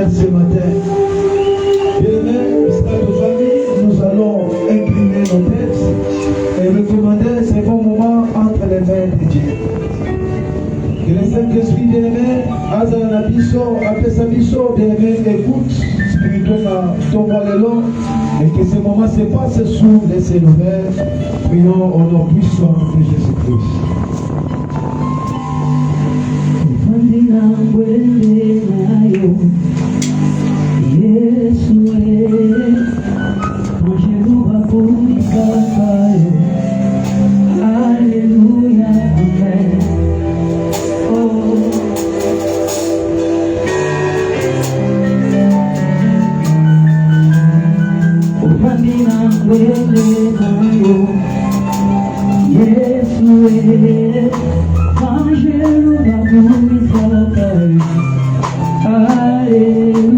Seigneur ce matin. Bien-aimés, nous allons incliner nos têtes et recommander ce bon moment entre les mains de Dieu. Que le Saint-Esprit bien-aimé, Azana Biso, Apesa Biso, bien-aimé, écoute spirituellement ton long et que ce moment se passe sous les cieux ouverts. Prions au nom puissant de Jésus-Christ. Alléluia,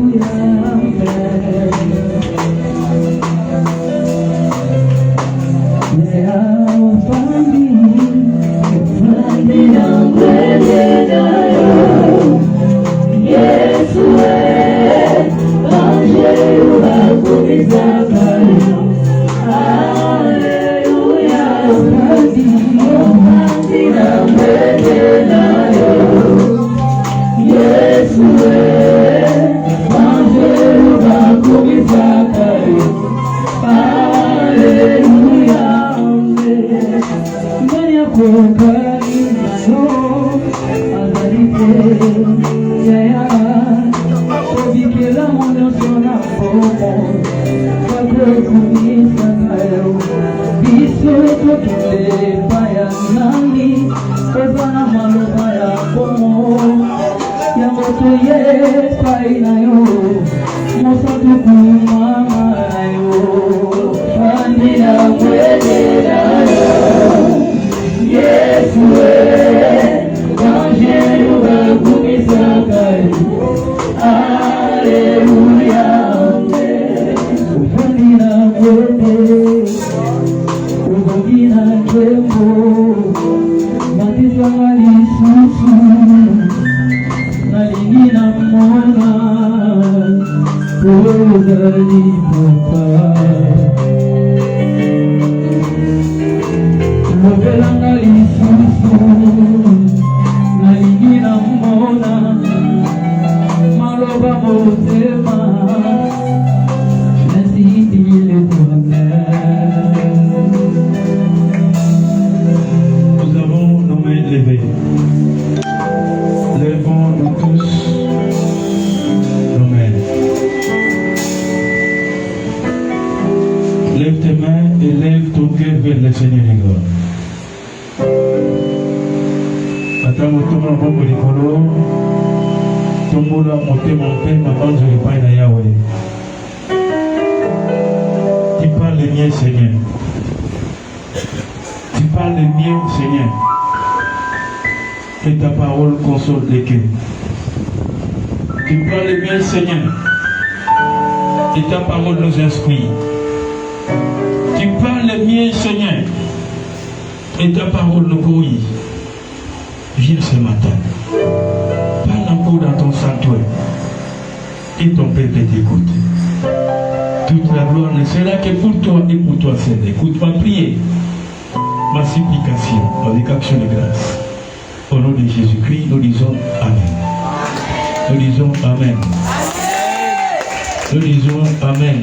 amen.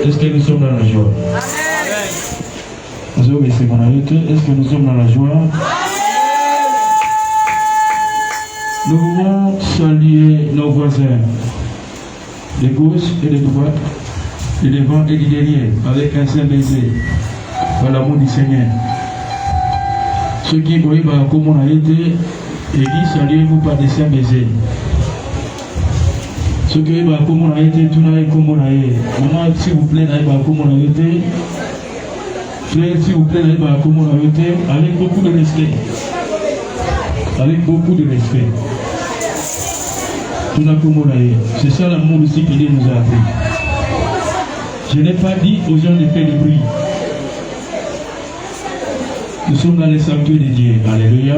Est-ce que nous sommes dans la joie? Vous avez baissé mon arrêté. Est-ce que nous sommes dans la joie? Nous voulons saluer nos voisins, de gauche et de droite, de devant et de derrière, avec un saint baiser, par l'amour du Seigneur. Ceux qui voient comment on a été, et dit saluez-vous par des saints baisers. Ceux qui voient comment on a été, tout n'a comment on a été. Maman, s'il vous plaît, n'aille pas comment on a été. Frère, s'il vous plaît, n'aille pas comment on a été, avec beaucoup de respect. Avec beaucoup de respect. Tout n'a comment on a été. C'est ça l'amour aussi que Dieu nous a appris. Je n'ai pas dit aux gens de faire du bruit. Nous sommes dans les sanctuaires de Dieu. Alléluia.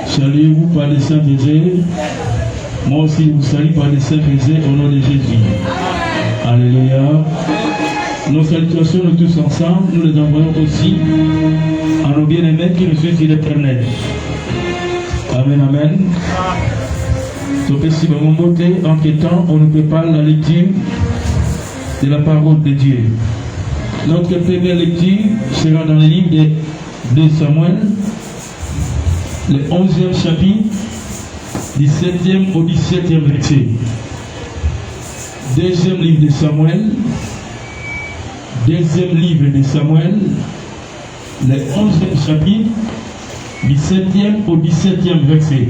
Saluez-vous par les saints baisers. Moi aussi, je vous salue par les saints baisers au nom de Jésus. Alléluia. Nos salutations, nous tous ensemble, nous les envoyons aussi à nos bien-aimés qui nous suivent sur l'Éternel. Amen, amen. Donc, ici, mon beauté, en quêtant, on nous prépare la lecture de la parole de Dieu. Notre première lecture sera dans le livre de Samuel, le 11e chapitre, du 7e au 17e verset. Deuxième livre de Samuel, le 11e chapitre, du 7e au 17e verset.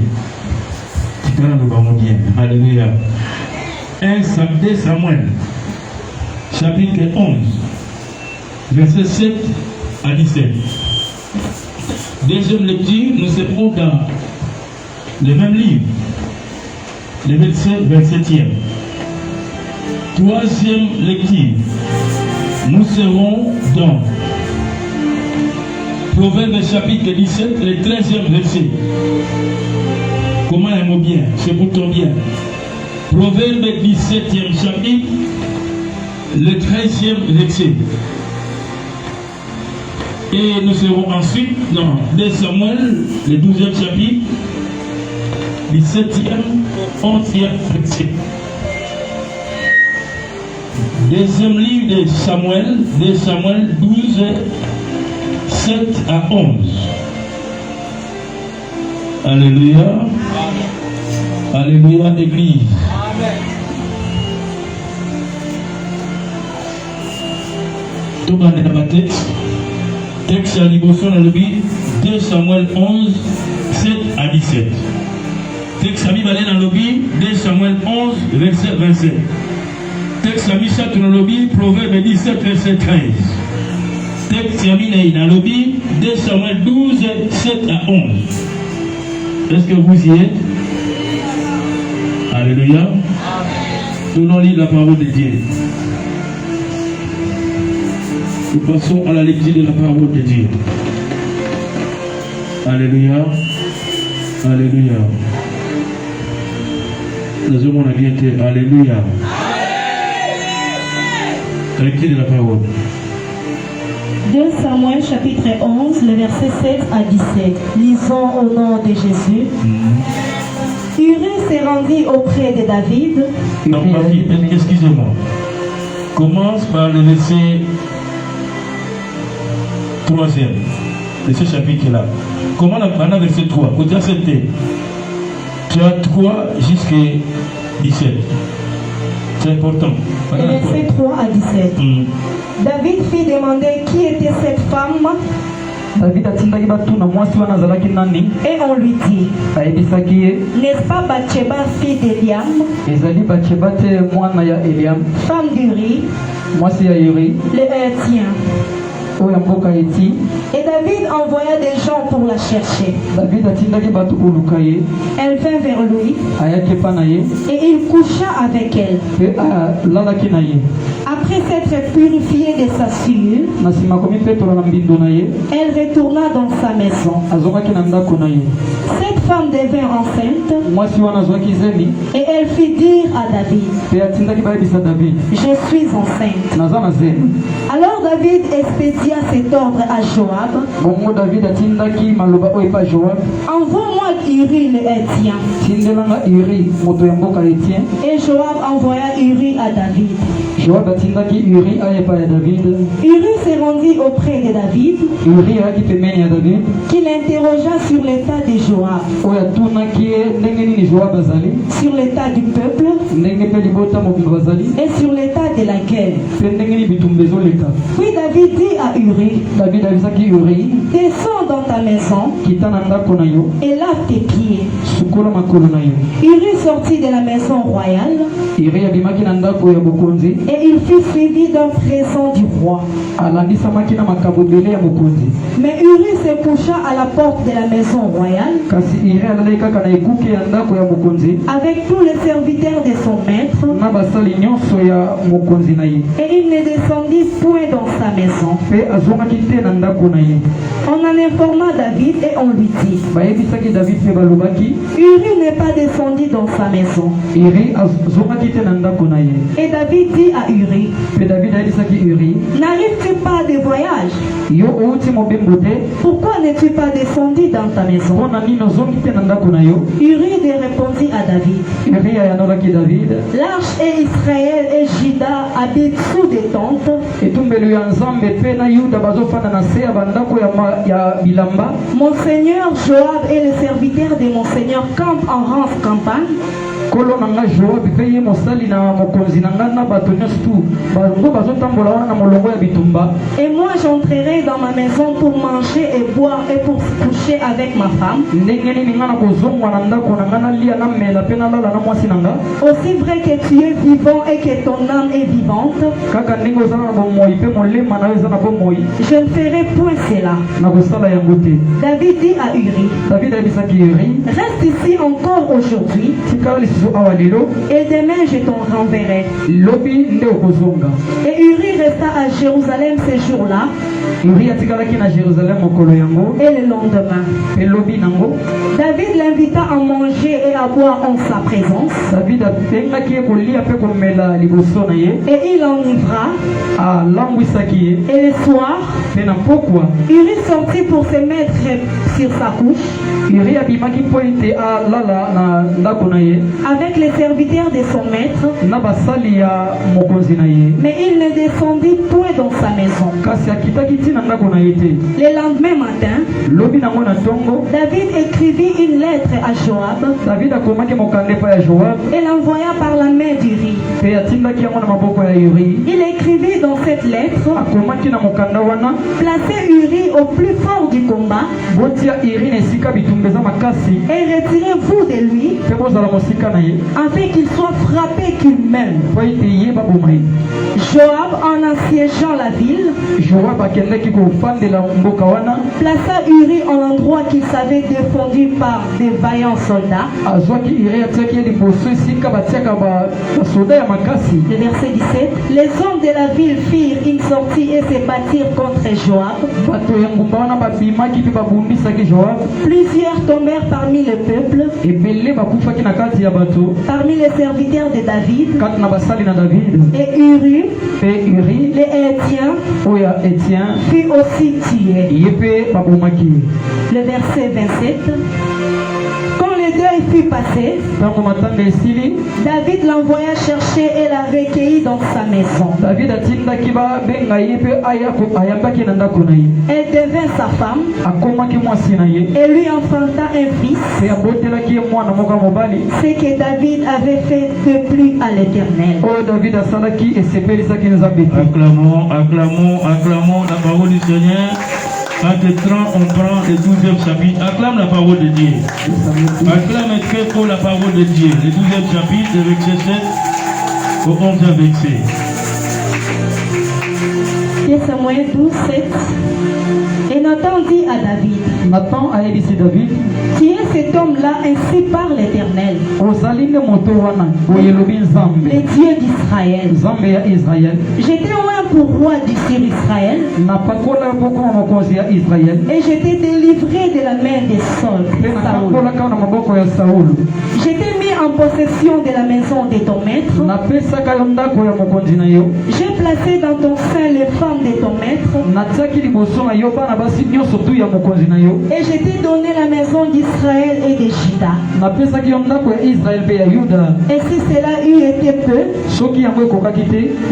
Alléluia. 2 Samuel, chapitre 11, verset 7 à 17. Deuxième lecture, nous serons dans le même livre, le verset 27e. Troisième lecture, nous serons dans Proverbe chapitre 17, le 13e verset. Comment un mot bien? C'est pour ton bien. Proverbe 17e chapitre, le 13e verset. Et nous serons ensuite dans 2 Samuel, le 12e chapitre, du 7e au 11e verset. Deuxième livre de Samuel, 2 Samuel 12, 7 à 11. Alléluia. Alléluia, Église. Tout le monde est dans ma texte. Texte à l'émotion dans le Bible, 2 Samuel 11, 7 à 17. Texte à Bible dans le Bible, 2 Samuel 11, verset 27. Texte à Misha dans le Bible, Proverbe 17, verset 13. Texte à Bible dans le Bible, 2 Samuel 12, 7 à 11. Est-ce que vous y êtes? Alléluia. Nous allons lire la parole de Dieu. Nous passons à la lecture de la parole de Dieu. Alléluia. Alléluia. Nous avons la bien été. Alléluia. La lecture de la parole. 2 Samuel chapitre 11, le verset 7 à 17. Lisons au nom de Jésus. Uri s'est rendu auprès de David. Non, excusez-moi. Commence par le verset 3e de ce chapitre-là. Comment on a verset 3? Côté accepté. Tu as 3 jusqu'à 17. C'est important. Verset 3 à 17. David fit demander qui était cette femme. Et on lui dit, n'est-ce pas Bathsheba, fille d'Eliam, femme d'Uri, le Héthien? Et David envoya des gens pour la chercher. Elle vint vers lui et il coucha avec elle. Après s'être purifiée de sa sueur, elle retourna dans sa maison. Cette femme devint enceinte et elle fit dire à David, je suis enceinte. Alors David expédia cet ordre à Joab, envoie-moi Uri le Héthien. Et Joab envoya Uri à David. Uri s'est rendu auprès de David, qui l'interrogea sur l'état de Joab, sur l'état du peuple et sur l'état de la guerre. Puis David dit à Uri, descends dans ta maison et lave tes pieds. Uri sortit de la maison royale et il fut suivi d'un présent du roi. Mais Uri se coucha à la porte de la maison royale avec tous les serviteurs de son maître, et il ne descendit point dans sa maison. On en informa David et on lui dit, Uri n'est pas descendu dans sa maison. Et David dit à Uri, n'arrives-tu pas de voyage? Pourquoi n'es-tu pas descendu dans ta maison? Uri répondit à David, l'arche et Israël et Juda habitent sous des tentes. Mon seigneur Joab et le serviteur de mon seigneur campent en rang campagne. Et moi j'entrerai dans ma maison pour manger et boire et pour coucher avec ma femme. Aussi vrai que tu es vivant et que ton âme est vivante, je ne ferai point cela. David dit à Uri, reste ici encore aujourd'hui et demain je t'en renverrai. Et Uri resta à Jérusalem ces jours-là et le lendemain. David l'invita à manger et à boire en sa présence. Et il enivra. Et le soir, Uri sortit pour se mettre sur sa couche avec les serviteurs de son maître. Mais il ne descendit point dans sa maison. Le lendemain matin, David écrivit une lettre à Joab et l'envoya par la main d'Uri. Il écrivit dans cette lettre, placez Uri au plus fort du combat et retirez-vous de lui afin qu'il soit frappé qu'il meure. Joab, en assiégeant la ville, plaça Uri en endroit qu'il savait défendu par des vaillants soldats. Le verset 17, les hommes de la ville firent une sortie et se battirent contre Joab. Plusieurs tombèrent parmi le peuple, parmi les serviteurs de David. Et Uri, les Hétiens, fut aussi tué. Le verset 27. Quand le deuil fut passé, David l'envoya chercher et l'a recueilli dans sa maison. Elle devint sa femme et lui enfanta un fils. Ce que David avait fait de plus à l'Éternel. Acclamons, acclamons, acclamons la parole du Seigneur. Maintenant, on prend le 12e chapitre. Acclame la parole de Dieu. Acclame très fort la parole de Dieu. Le 12e chapitre, le verset 7 au 11e verset. Et Samuel 12, 7. Et Nathan dit à David, qui est cet homme-là ainsi par l'Éternel, le Dieu d'Israël. J'étais loin pour roi sur Israël, et j'étais délivré de la main de Saul. J'étais mis en possession de la maison de ton maître. J'ai placé dans ton sein les femmes de ton maître. Et je t'ai donné la maison d'Israël et de Juda. Et si cela eût été peu,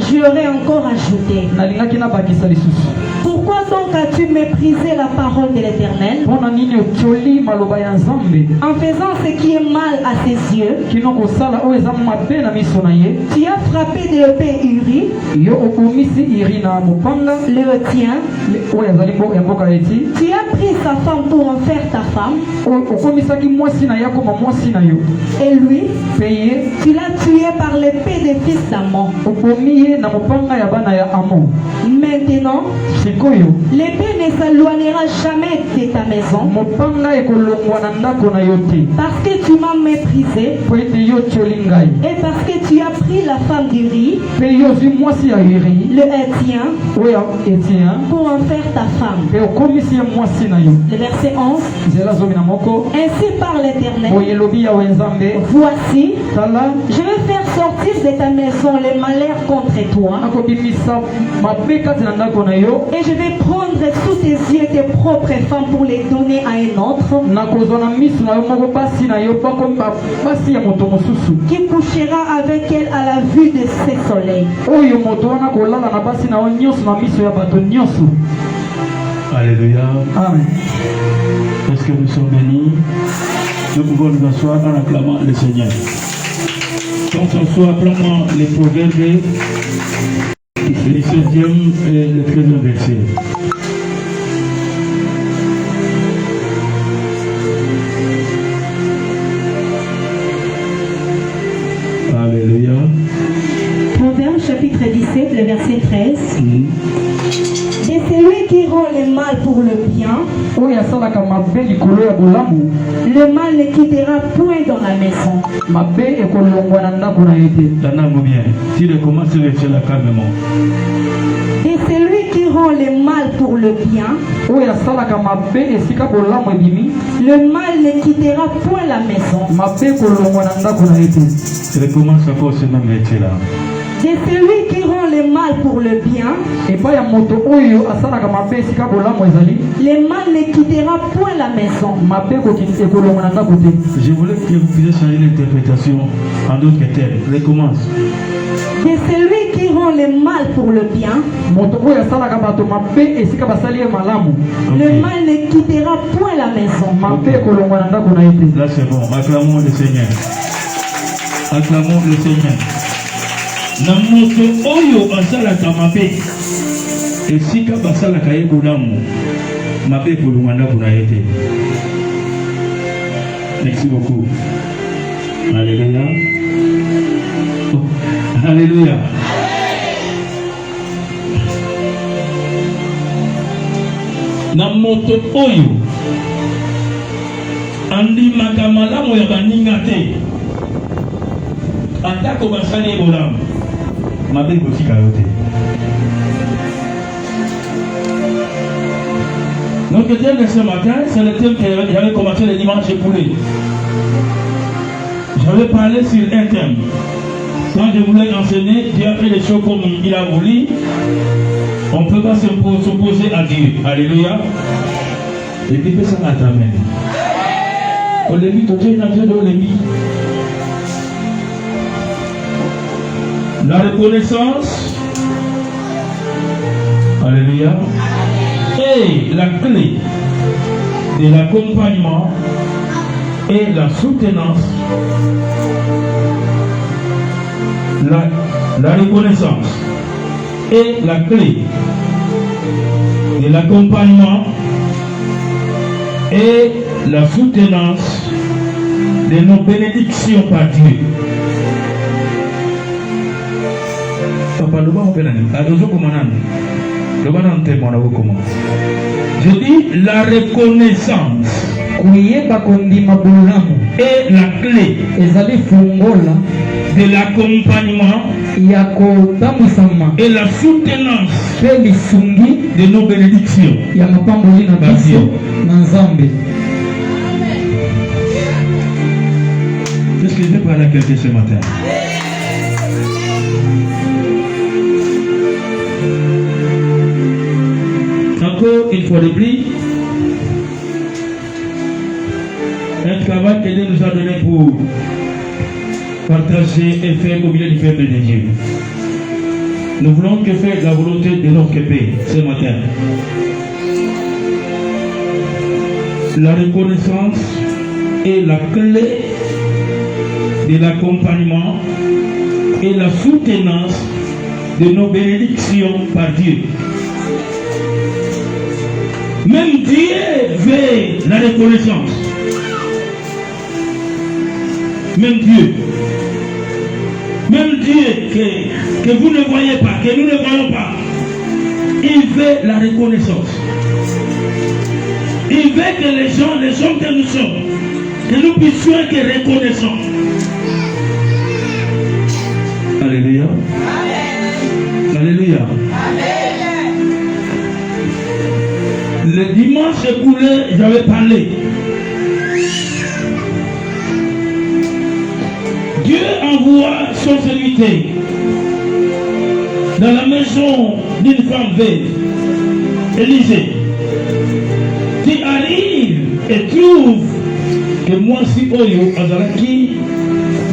j'y aurais encore ajouté. Pourquoi donc as-tu méprisé la parole de l'Éternel en faisant ce qui est mal à ses yeux? Tu as frappé de l'épée Uri, le tien. Tu as pris sa femme pour en faire ta femme. Et lui, tu l'as tué par l'épée des fils d'Amon. Maintenant, L'épée ne s'éloignera jamais de ta maison. Parce que tu m'as méprisé. Et parce que tu as pris la femme du riz, le Héthien, pour en faire ta femme. Le verset 11. Ainsi parle l'Éternel. Voici, je vais faire sortir de ta maison les malheurs contre toi. Et je vais prendre sous tes yeux tes propres femmes pour les donner à un autre, qui couchera avec elle à la vue de ses soleils. Alléluia. Amen. Est-ce que nous sommes bénis? Nous pouvons nous asseoir en acclamant le Seigneur. Quand on soit appelons les proverbes, le 17e et le 13e verset. Alléluia. Proverbe chapitre 17, le verset 13. Et c'est lui qui rend le mal pour le bien. Le mal ne quittera point dans la maison. Tu recommences le faire la calmement. Et c'est lui qui rend le mal pour le bien. Le mal ne quittera point la maison. Recommence encore ce même métier-là. C'est celui qui rend le mal pour le bien. Le mal ne quittera point la maison. Je voulais que vous puissiez changer l'interprétation en d'autres termes. Recommence. C'est celui qui rend le mal pour le bien. Le mal ne quittera point la maison. Là c'est bon. Acclamons le Seigneur. Acclamons le Seigneur. Namoto oyo asalaka mabe esika basalaka ye bolamu mabe kolunganda kuna ete. Merci beaucoup. Alléluia. Oh, alléluia. Namoto oyo andimaka malamu ya baninga te atako basali ye bolamu mabe kotika yo te. Donc le thème de ce matin, c'est le thème que j'avais commencé le dimanche écoulé. J'avais parlé sur un thème. Quand je voulais enseigner, Dieu a fait les choses comme il a voulu. On ne peut pas s'opposer à Dieu. Alléluia. Et puis ça va t'amener. On l'a vu, tu es dans Dieu de l'ennemi. La reconnaissance, alléluia, et la clé de l'accompagnement et la soutenance. La reconnaissance est la clé de l'accompagnement et la soutenance de nos bénédictions par Dieu. Je dis la reconnaissance est la clé de l'accompagnement et la soutenance de nos bénédictions. Qu'est-ce que je vais parler à quelqu'un ce matin? Encore une fois de plus, un travail que Dieu nous a donné pour partager et faire au milieu du peuple de Dieu. Nous voulons que faire la volonté de notre Père ce matin. La reconnaissance est la clé de l'accompagnement et la soutenance de nos bénédictions par Dieu. Même Dieu veut la reconnaissance. Même Dieu. Même Dieu que vous ne voyez pas, que nous ne voyons pas. il veut la reconnaissance. Il veut que les hommes que nous sommes, que nous puissions être reconnaissants. Alléluia. Amen. Alléluia. Amen. Le dimanche écoulé, j'avais parlé. Dieu envoie son serviteur dans la maison d'une femme veuve, Élisée, qui arrive et trouve que moi si Oyo Azalaki,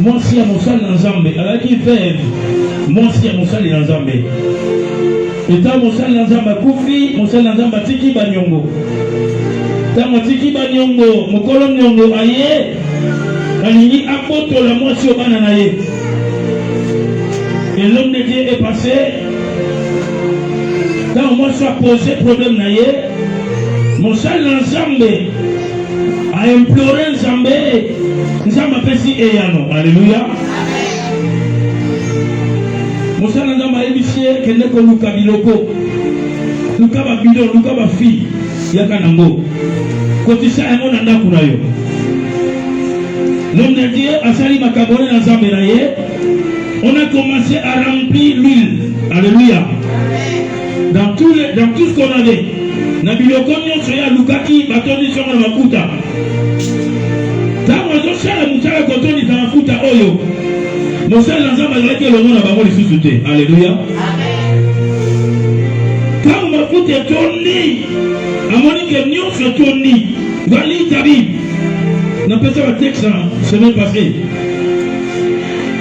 moi si à mon sal Nzambe, Azalaki veuve, moi si à mon sal Nzambe. Et tant mon sal Nzambe Koufi, mon sal Nzambe Tiki Banyongo. Tant mon Tiki Banyongo, mon colon Nyongo aye, Alingi Apoto la moitié au bananaye. Et l'homme de Dieu est passé. Quand moi soit posé problème naïe, mon sal Nzambe a imploré Nzambe, Nzambe pesi eyano. Alléluia. Mon sal Nzambe a ébifié que ne ko luka biloko. Luka ba bidon, luka ba fi, yakanango. Kotisa emo nanda kunayo. L'homme de Dieu a sali makabone na Nzambe naïe. On a commencé à remplir l'huile. Alléluia. Dans tout ce qu'on avait. Nabilokonyo soya lukaki batoni songa makuta. Tango zosala musala kotoni za makuta oyo. Mosala Nzambe azalaki elongo na bango lisusu te. Alléluia. Quand makuta etoni, amoni ke nyonso etoni, vali tabi. N'appelle ça un texte la semaine passée.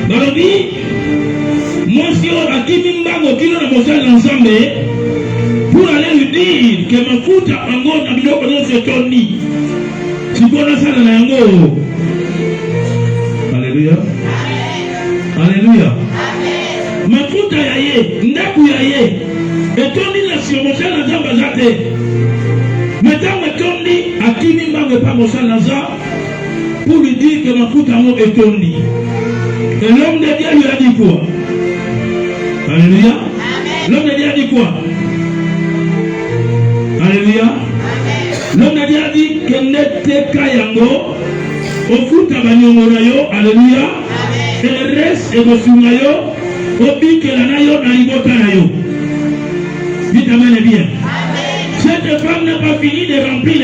Balobi, moi si on a qui mimbango kilo na mosala Nzambe pour aller lui dire que mafuta ango na biloko nyonso etoni. Sikona sana na yango. Alléluia. Alléluia. Mafuta ya ye, ndaku ya ye. Etoni na si mosala Nzambe azate. Maintenant etoni akimi mbango pa mosala Nzambe pour lui dire que mafuta ango etoni. Et l'homme de Dieu lui a dit quoi? Alléluia. L'homme de Dieu a dit quoi? Alléluia. L'homme de Dieu a dit que n'était kayango au futa banyongo na yo. Alléluia. Et le reste est au sungayo au pique la nayo na libota na yo. Dites amen et bien. Cette femme n'a pas fini de remplir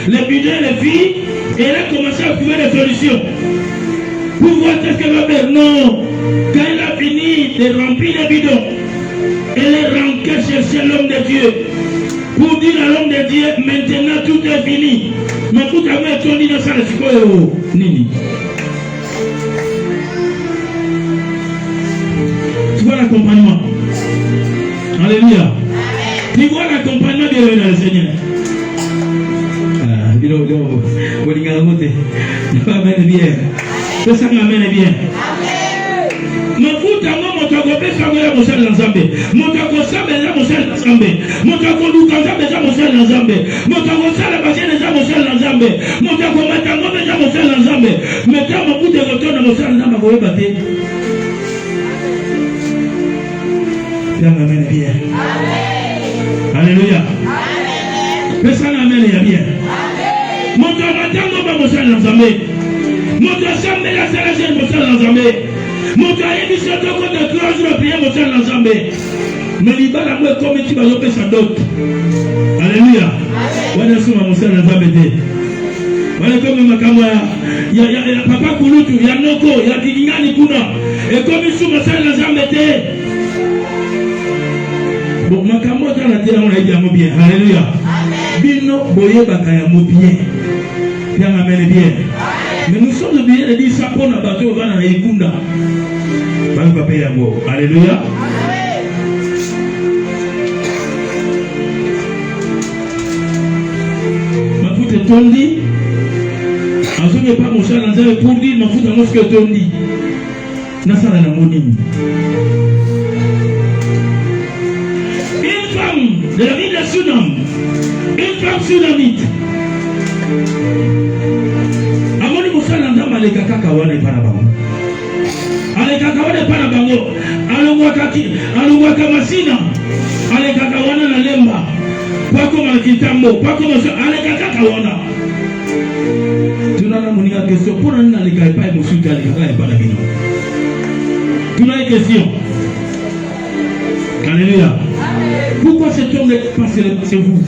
les bidons, les filles, et elle a commencé à trouver des solutions. Pour voir ce qu'elle va faire. Non. Quand elle a fini de remplir les bidons, elle est rentrée chercher l'homme de Dieu. Pour dire à l'homme de Dieu, maintenant tout est fini. Mais tout à l'heure, tu dis dans ça, c'est quoi? Nini. Tu vois l'accompagnement. Alléluia. Tu vois l'accompagnement de le Seigneur. Ça m'amène bien. Mafuta ngo motokope sango ya mosala Nzambe. Motokosala ya mosala Nzambe. Motokoluka Nzambe ya mosala Nzambe. Motokosala basiene ya mosala Nzambe. Motokomata ngombe ya mosala Nzambe. Meta mafuta kotona mosala Nzambe koyeba te. Bien amen bien. Amen. Alléluia. Amen. Personne amen ya bien. Amen. Motokomata ngombe mosala Nzambe. Moto Nzambe la sala jeune mosala Nzambe. Moto ayebi soto ko de 3 jours prier mosala Nzambe. Mais libala mo comme tu vas opé sa dot. Alléluia. Wana soma mosala Nzambe te. Wana comme makamwa ya papa kulutu ya noko ya kingani kuna. Et comme soma mosala Nzambe te. Bon makamwa tana te on a dit amo bien. Alléluia. Bino boye bakaya mo bien. Bien amen bien. Mais nous sommes obligés de dire ça pour la bateau va dans les Kunda. Alléluia. Ma foute est tondi. En ce n'est pas mon cher Nzambe pour dire ma foute à moi ce que tondi. Nasa la monine. Une femme de la ville de Soudan. Une femme soudanite. Alekaka wana ipana bango. Alekaka wana ipana bango. Alongwaka alubaka masina alekaka wana na lemba pakoma kitambo pakoma alekaka wana tunana moninga question pour nani aleka epai mosuki alekaka epai na bino tuna une question. Alléluia. Pourquoi cet homme n'est pas chez vous?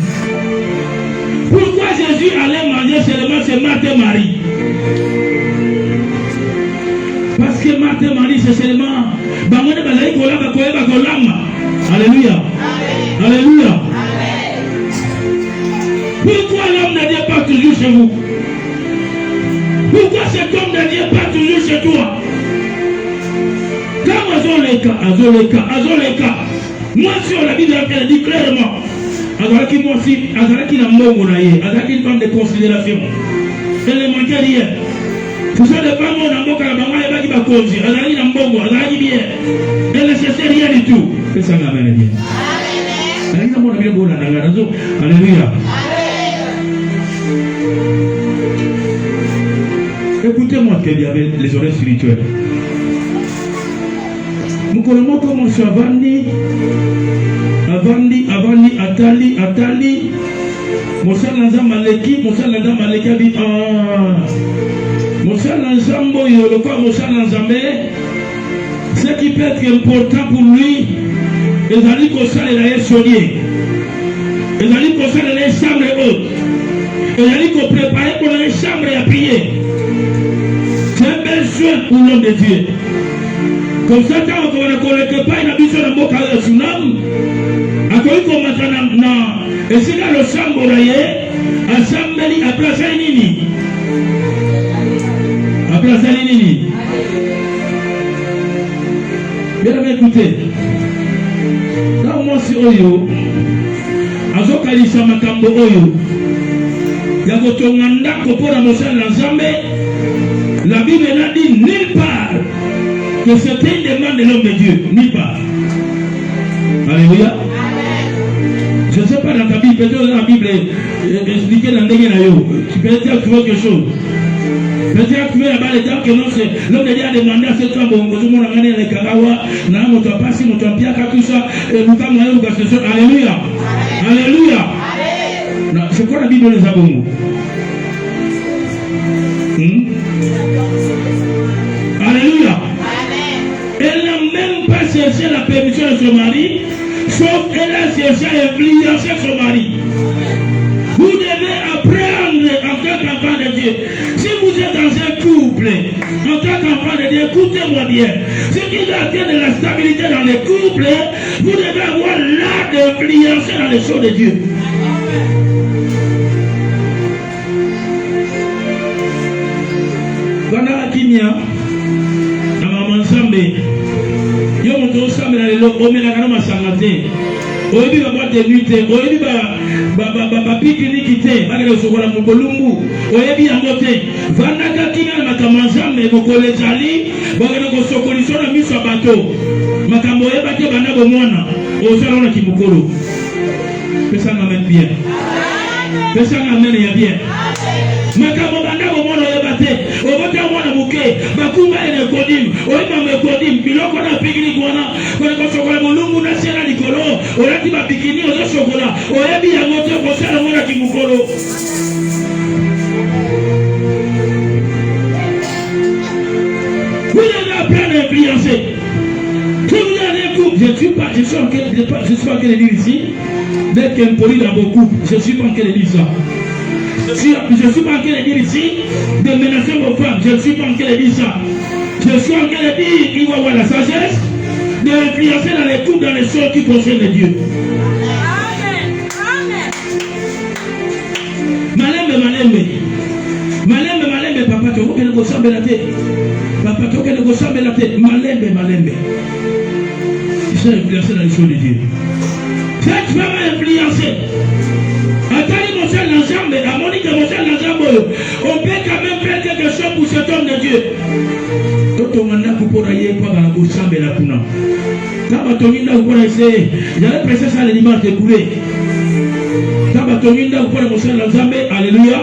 Pourquoi Jésus allait manger seulement chez Marthe et Marie? Parce que Marthe et Marie, c'est seulement Alléluia. Alléluia. Pourquoi l'homme ne vient pas toujours chez vous? Pourquoi cet homme ne vient pas toujours chez toi? Quand Azoleka, moi sur la Bible, elle dit clairement, Azalaki moi aussi, Azalaki n'a Azalaki une femme de considération. Elle ne manquait rien. Tout ça dépend de mon amour, elle va conduire. Azalaki n'a mbongo, Azalaki bien. Elle ne cherchait rien du tout. Que ça m'amène bien. Alléluia. Écoutez-moi qu'il y avait les oreilles spirituelles. Nous connaissons comment je suis Avandi, Atali. Moussa Lanza Maleki a dit Moussa Lanza Mboyo, le corps Moussa Lanza, ce qui peut être important pour lui, les alliés qu'on s'en est sonnier, les alliés qu'on s'en est chambre haute, les alliés qu'on prépare pour les chambres à prier. C'est un bel soin pour l'homme de Dieu. Comme ça, quand on ne connaît pas une habitude de boca de tsunami, à quoi il commence à et c'est là le samboraye, à Sambeli, à Place Nini. À Place Nini. Bien écoutez, dans moi c'est Oyo, à Zokalisa Makambo Oyo, Yagotonganda Kopora Mosa Lanzambe, la Bible n'a dit nulle part que c'était une demande de l'homme de Dieu, nulle part. Alléluia. Je ne sais pas dans ta Bible, peut-être dans la Bible expliquer dans tu peux dire quelque chose. Peut-être que là-bas les gens que non, c'est l'homme de Dieu a demandé à cette femme, tout le monde a gagné les kagawa, n'a pas passé, n'a pas piaka, tout ça, et nous avons eu une question. Alléluia. Alléluia. C'est quoi la Bible les abonnés? Alléluia. Elle n'a même pas cherché la permission de son mari, sauf qu'elle a cherché à influencer son mari. Vous devez apprendre en tant qu'enfant de Dieu. Si vous êtes dans un couple, en tant qu'enfant de Dieu, écoutez-moi bien. Ce qui doit être de la stabilité dans les couples, vous devez avoir l'art d'influencer dans les choses de Dieu. Voilà la kimia. Yo moto samela lelo omela kana masanga te oyebi ba boîte de nuit te oyebi ba pique-nique te bakele sokola mukolumbu oyebi yango te vandaka kinga na makamazambe bokole jali bakele ko sokolisho na miso bato makambo oyeba te bana bomwana osala na kimukolo pesa ngamen bien pesa ngamen ya bien makambo bana bomwana oyeba te obota mwana muke bakumba ene kodim oyeba me kodim biloko na pikini kwana kwa sokola mulungu na sera likolo olati ba pikini ozo sokola oyebi yango te ko sala mwana kimukolo. Vous devez apprendre à influencer. Si vous avez un couple, je suis pas en train de dire ici, d'être impoli dans vos couples, je ne suis pas en train de dire ça. Je ne suis pas en train de dire ici de menacer vos femmes. Je ne suis pas en train de dire ça. Je suis en train de dire qu'il va avoir la sagesse d'influencer dans les couples, dans les choses qui concernent Dieu. Malembe, papa, tu veux que nous sommes la tête. Papa, tu veux que nous sommes la tête. Malembe. Ils sont influencés dans les choses de Dieu. Cette femme est influencée. On peut quand même faire quelque chose pour cet homme de Dieu. J'allais presser ça le dimanche de couler. Alléluia.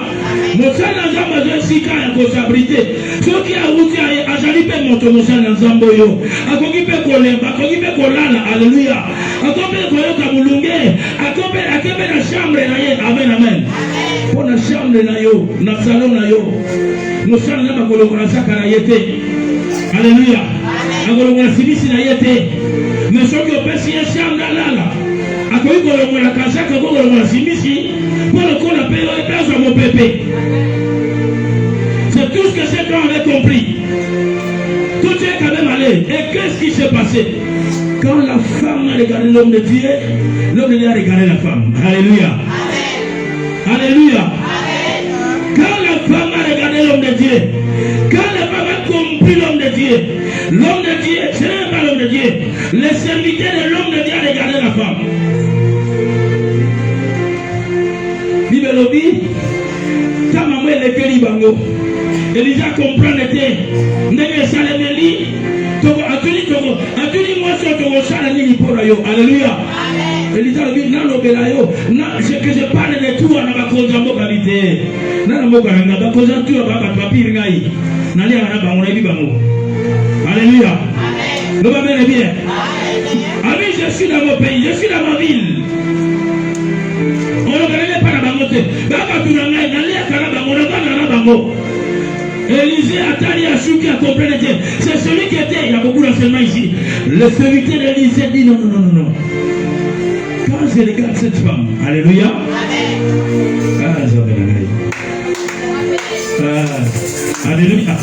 Moussa Lanzamba a 6 ans de responsabilité. Ce qui a routier à Jalipe Monto Moussa Lanzambo, a qui peut kolemba, akoki kolala, alléluia. Akoki koyoka mulunge, akoki na chambre na ye, amen, amen. Pour la chambre na yo, na salon na yo, nous sommes là pour le saka na yete, alléluia. Akoki na simisi na yete, mais soki opesi ye chambre na lala, akoki kolongo na kasaka, akoki kolongo na simisi, pour le coup la paix, on est à mon pépé. C'est tout ce que cet homme avait compris. Tout est quand même allé. Et qu'est-ce qui s'est passé? Quand la femme a regardé l'homme de Dieu, l'homme de Dieu a regardé la femme. Alléluia. Amen. Alléluia. Amen. Quand la femme a regardé l'homme de Dieu, quand la femme a compris l'homme de Dieu, ce n'est pas l'homme de Dieu, les serviteurs de l'homme de Dieu a regardé la femme. Bible lobby, ta maman est le Kéribango. Elisa comprend était ndenge salemeli toko atuli moi sur toko sala nini pour yo. Alléluia. Elisa lobby na lobela yo na que je parle de tout na bakonza mboka bité na mboka na bakonza tout ba papir ngai na lia na bango na bibango. Alléluia. Amen. Le va bien. Amen. Amen, je suis dans mon pays, je suis dans ma ville. On ne connaît pas la bangote. Baba tu n'as rien dans les carabas, on ne va pas bango. Élisée Atali a su qui a compris Dieu. C'est celui qui était, il y a beaucoup d'enseignements ici. Le serviteur d'Élisée dit non. Quand je regarde cette femme, alléluia. Alléluia.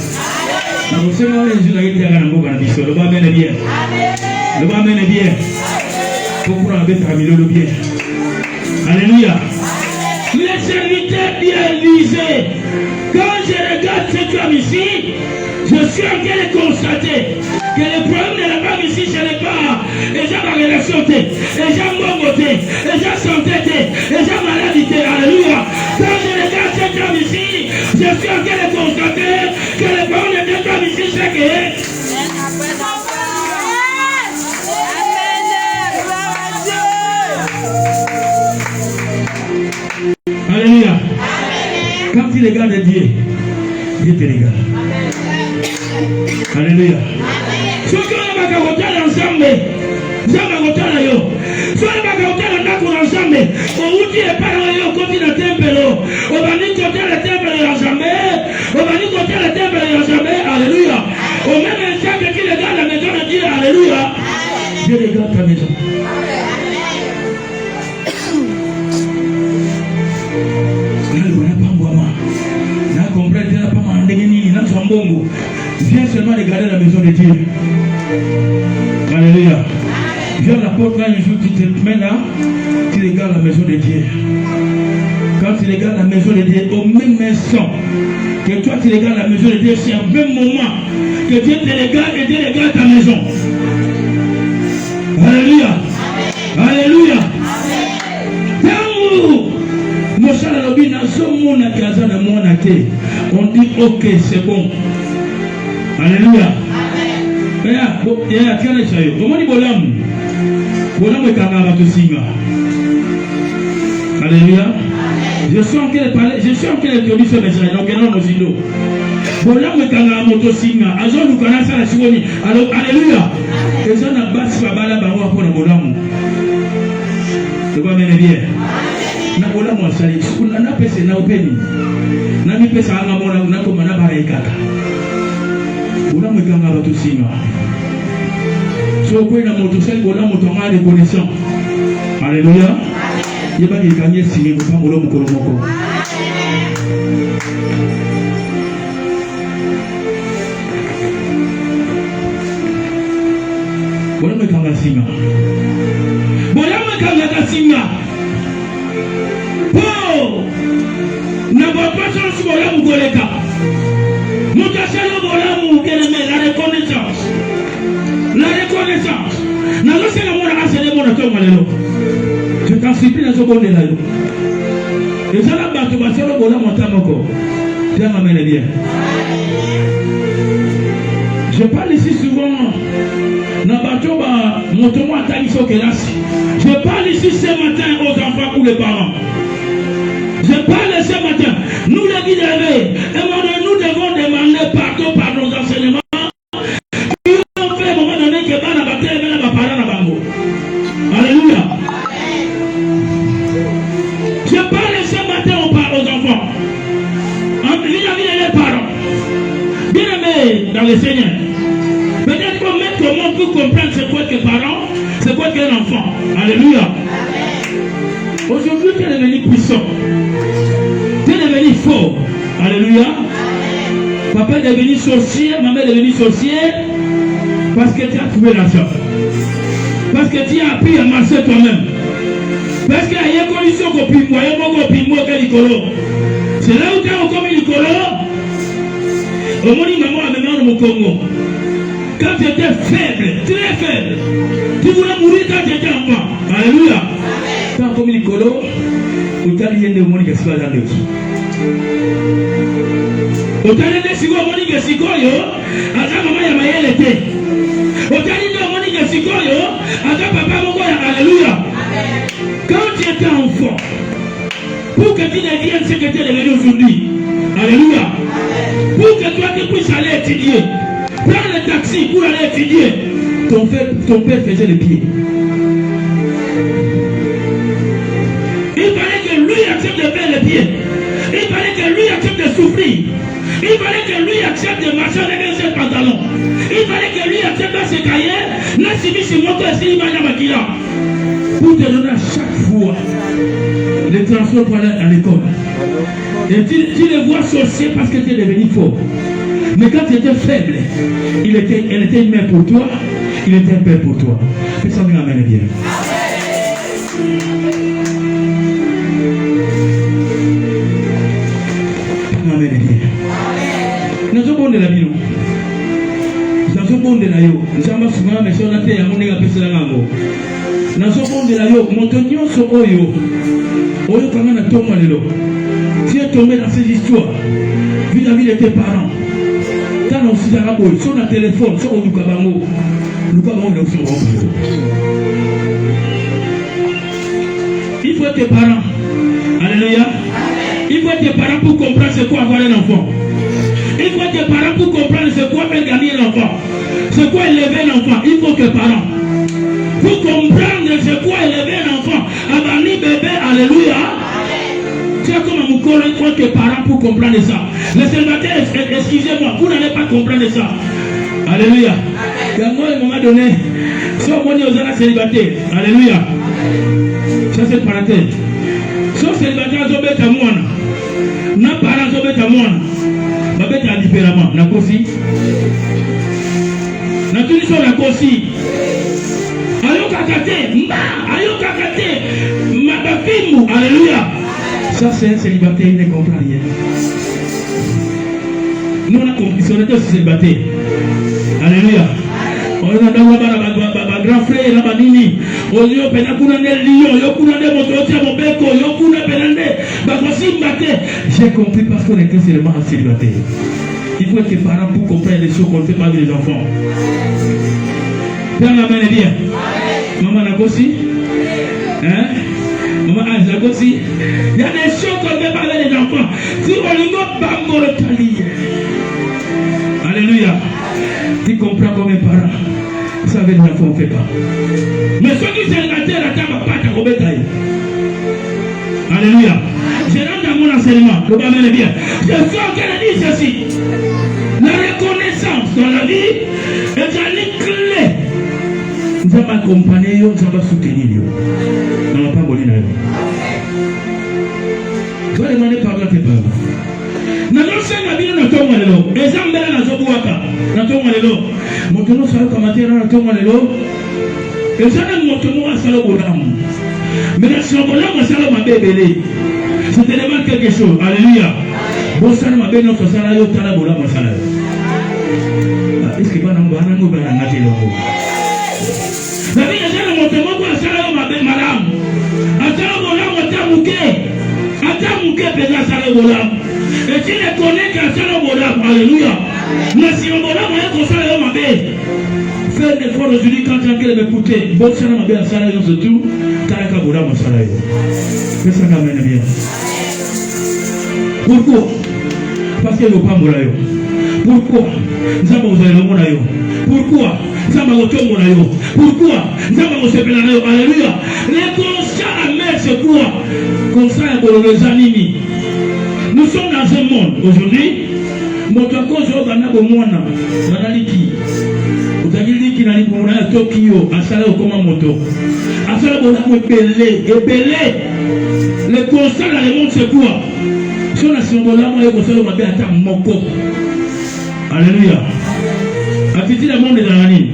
Le va mener bien. Le va mener bien. Pourquoi on avait terminé le bien? Alléluia. Les serviteurs d'Élisée. Quand je regarde cette femme ici, je suis en train de constater que le problème de la femme ici, ce n'est pas déjà ma relation, déjà mon côté, déjà santé, déjà maladie. Alléluia. Quand je regarde cette femme ici, je suis en train de constater que le problème de cette femme ici, c'est que alléluia. Quand tu regardes Dieu, Dieu te regarde. Alléluia. Ce que nous avons ensemble, nous avons yo. Ce que nous avons ensemble, on dit pas dans le côté de temple, on va dire côté le temple ensemble, on va dire côté le temple ensemble. Alléluia. Au même instant que tu regardes la maison de Dieu, alléluia. Dieu regarde ta maison. Viens seulement regarder la maison de Dieu. Alléluia. Viens à la porte là un jour, tu te mets là, tu regardes la maison de Dieu. Quand tu regardes la maison de Dieu, au même instant que toi tu regardes la maison de Dieu, c'est au même moment que Dieu te regarde et Dieu regarde ta maison. Alléluia. Alléluia. On dit ok, c'est bon. Alléluia. Alléluia. Je suis en train de parler, je suis en train de dire ce message. Donc, non, nous alors, alléluia. Et ça n'a pas si bala bawa pour le bolamu. Tu vois bien. Na bolamu asali. Na pese na openi. Na mi pesa anga mona na ko mana ba ikaka. Bolamu kanga ba to singa. So ko ina moto sel bolamu to ngale connexion. Alléluia. Yeba ki kanye singa ko bolamu ko moko. Bolamu kanga singa. Bolamu kanga singa. Oh! Na bapasa su bolamu goleka. Mutaselo bolamu keneme la reconnaissance. La reconnaissance. Na lo sela mona asele mona to malelo. Je t'en supplie na so bonne là. Et ça la bato baselo bolamu tamoko. Dieu m'amène bien. Je parle ici souvent. Je parle ici ce matin aux enfants ou les parents. Je parle ce matin. Nous les guides, nous devons demander pardon par nos enseignements. Qui ont fait à un moment donné que dans la bataille mauvais dans le Seigneur. Peut-être qu'on met comment pour comprendre c'est quoi que parents, c'est quoi qu'un enfant. Alléluia. Aujourd'hui, tu es devenu puissant. Tu es devenu fort. Alléluia. Papa est devenu sorcier, maman est devenue sorcière parce que tu as trouvé l'argent. Parce que tu as appris à marcher toi-même. Parce qu'il y a une condition qu'on peut voir, c'est là où tu as encore mis le colon. Au moment où maman a même au Congo. Quand tu étais faible, très faible, tu voulais mourir quand tu étais enfant. Alléluia. Quand tu as mis le colon, tu as lié au monde qui se passe dans le dos. Otalende siko moni sikoyo ata mama ya mayele te. Otalende moni sikoyo ata papa moko ya alléluia. Quand tu étais enfant, pour que tu deviennes ce que tu es devenu aujourd'hui, alléluia. Pour que toi tu puisses aller étudier, prendre le taxi pour aller étudier, ton père faisait les pieds. Il fallait que lui accepte de faire les pieds. Il fallait que lui accepte de souffrir. Il fallait que lui accepte de marcher avec un seul pantalon. Il fallait que lui accepte de se cahier. Là, si je suis monté, c'est il pour te donner à chaque fois les transports pour aller à l'école. Et tu les vois sorcier parce que tu es devenu fort. Mais quand tu étais faible, elle était une mère pour toi, il était un père pour toi. Que ça nous amène bien. Nous sommes de la vie. Nous sommes de la vie. Nous sommes souvent mais sur la terre, on est à passer la langue. Nous sommes de la vie. Mon tonnion sur Oyo. Oyo quand on a tombé le lot. Tu es tombé dans ces histoires. Vis-à-vis de tes parents. Quand on s'y a rappelé, sur le téléphone, sur le Lukabango. Lukabango est aussi au grand. Il faut être tes parents. Alléluia. Il faut être tes parents pour comprendre ce qu'est avoir un enfant. Il faut tes parents pour comprendre c'est quoi faire gagner l'enfant. C'est quoi élever l'enfant. Il faut que parents. Pour comprendre c'est quoi élever l'enfant. Avant bébé, alléluia. C'est comme un moucolo, il faut que parents pour comprendre ça. Les célibataires, excusez-moi, vous n'allez pas comprendre ça. Alléluia. Il y a moi, à un moment donné, si on est aux célibataires, alléluia. Ça c'est une parenthèse. Si on célibataire, on est à moi. Nos parents sont à moi. Babeta différemment, na kosi. Na tuni so na kosi. Ayo kakate, ayo kakate, mabafimu, alléluia. Ça c'est un célibataire, il ne comprend rien. Nous on a compris, on était célibataire. Alléluia. On a d'abord grand frère, là nini. On y a pena kuna ne lion, yo kuna ne mototia mobeko, yo kuna penande. Bakosi mbate. J'ai compris parce qu'on était seulement en célibataire. Il faut être les parents pour comprendre les choses qu'on ne fait pas avec les enfants. Père la main est bien. Maman Nakosi. Hein? Maman Nakosi. Il y a des choses qu'on ne fait pas avec les enfants. Si on y va, bambo le talier. Alléluia. Tu comprends comme un parent. Ça avec les enfants, on ne fait pas. Mais ceux qui sont célibataires, la table pas ta robetaille. Alléluia. Je rentre dans mon enseignement. Le bas est bien. Je sens qu'elle dit ceci. La reconnaissance dans la vie est une clé. Nous allons accompagner, nous allons soutenir. Nous n'allons pas mourir. Tu vas demander pardon à tes parents. Nous allons faire la vie de notre homme. Les hommes de la Zobouaka. Notre homme. Maintenant, ça va commenter dans notre homme. Et ça, notre homme, ça va au mais dans ce moment-là, ça va m'abébélé. C'est tellement quelque chose. Alléluia. Bon, ça m'a bien notre salaire, au talabola, mon salaire. Est-ce que va nous banner, nous banner, la vie est dans mon témoin pour la salaire, ma belle madame. Attends-moi, attends-moi, pédale salaire, et tu ne connais qu'un salaire, alléluia. Mais si on va là, salaire, ma belle. Fais un effort aujourd'hui quand tu as qu'elle m'écouter. Bon, ça m'a bien salaire, surtout. Taraka Boula, mon salaire. Que ça m'amène bien. Pourquoi? Parce que le pas moulayo. Pourquoi? Nous avons le moulayo. Pourquoi? Nous avons le moulayo. Pourquoi? Nous avons le moulayo. Alléluia. Les conscients amers, c'est quoi? Conscients pour les animés. Nous sommes dans un monde aujourd'hui. moto akozo bana bomona banaliki utagiliki na libuna Tokyo asala okoma moto asala bona ebele le constat dans le monde c'est quoi si on a symbole moi ekosala mabe ata moko. Alléluia. Atiti le monde dans la ligne.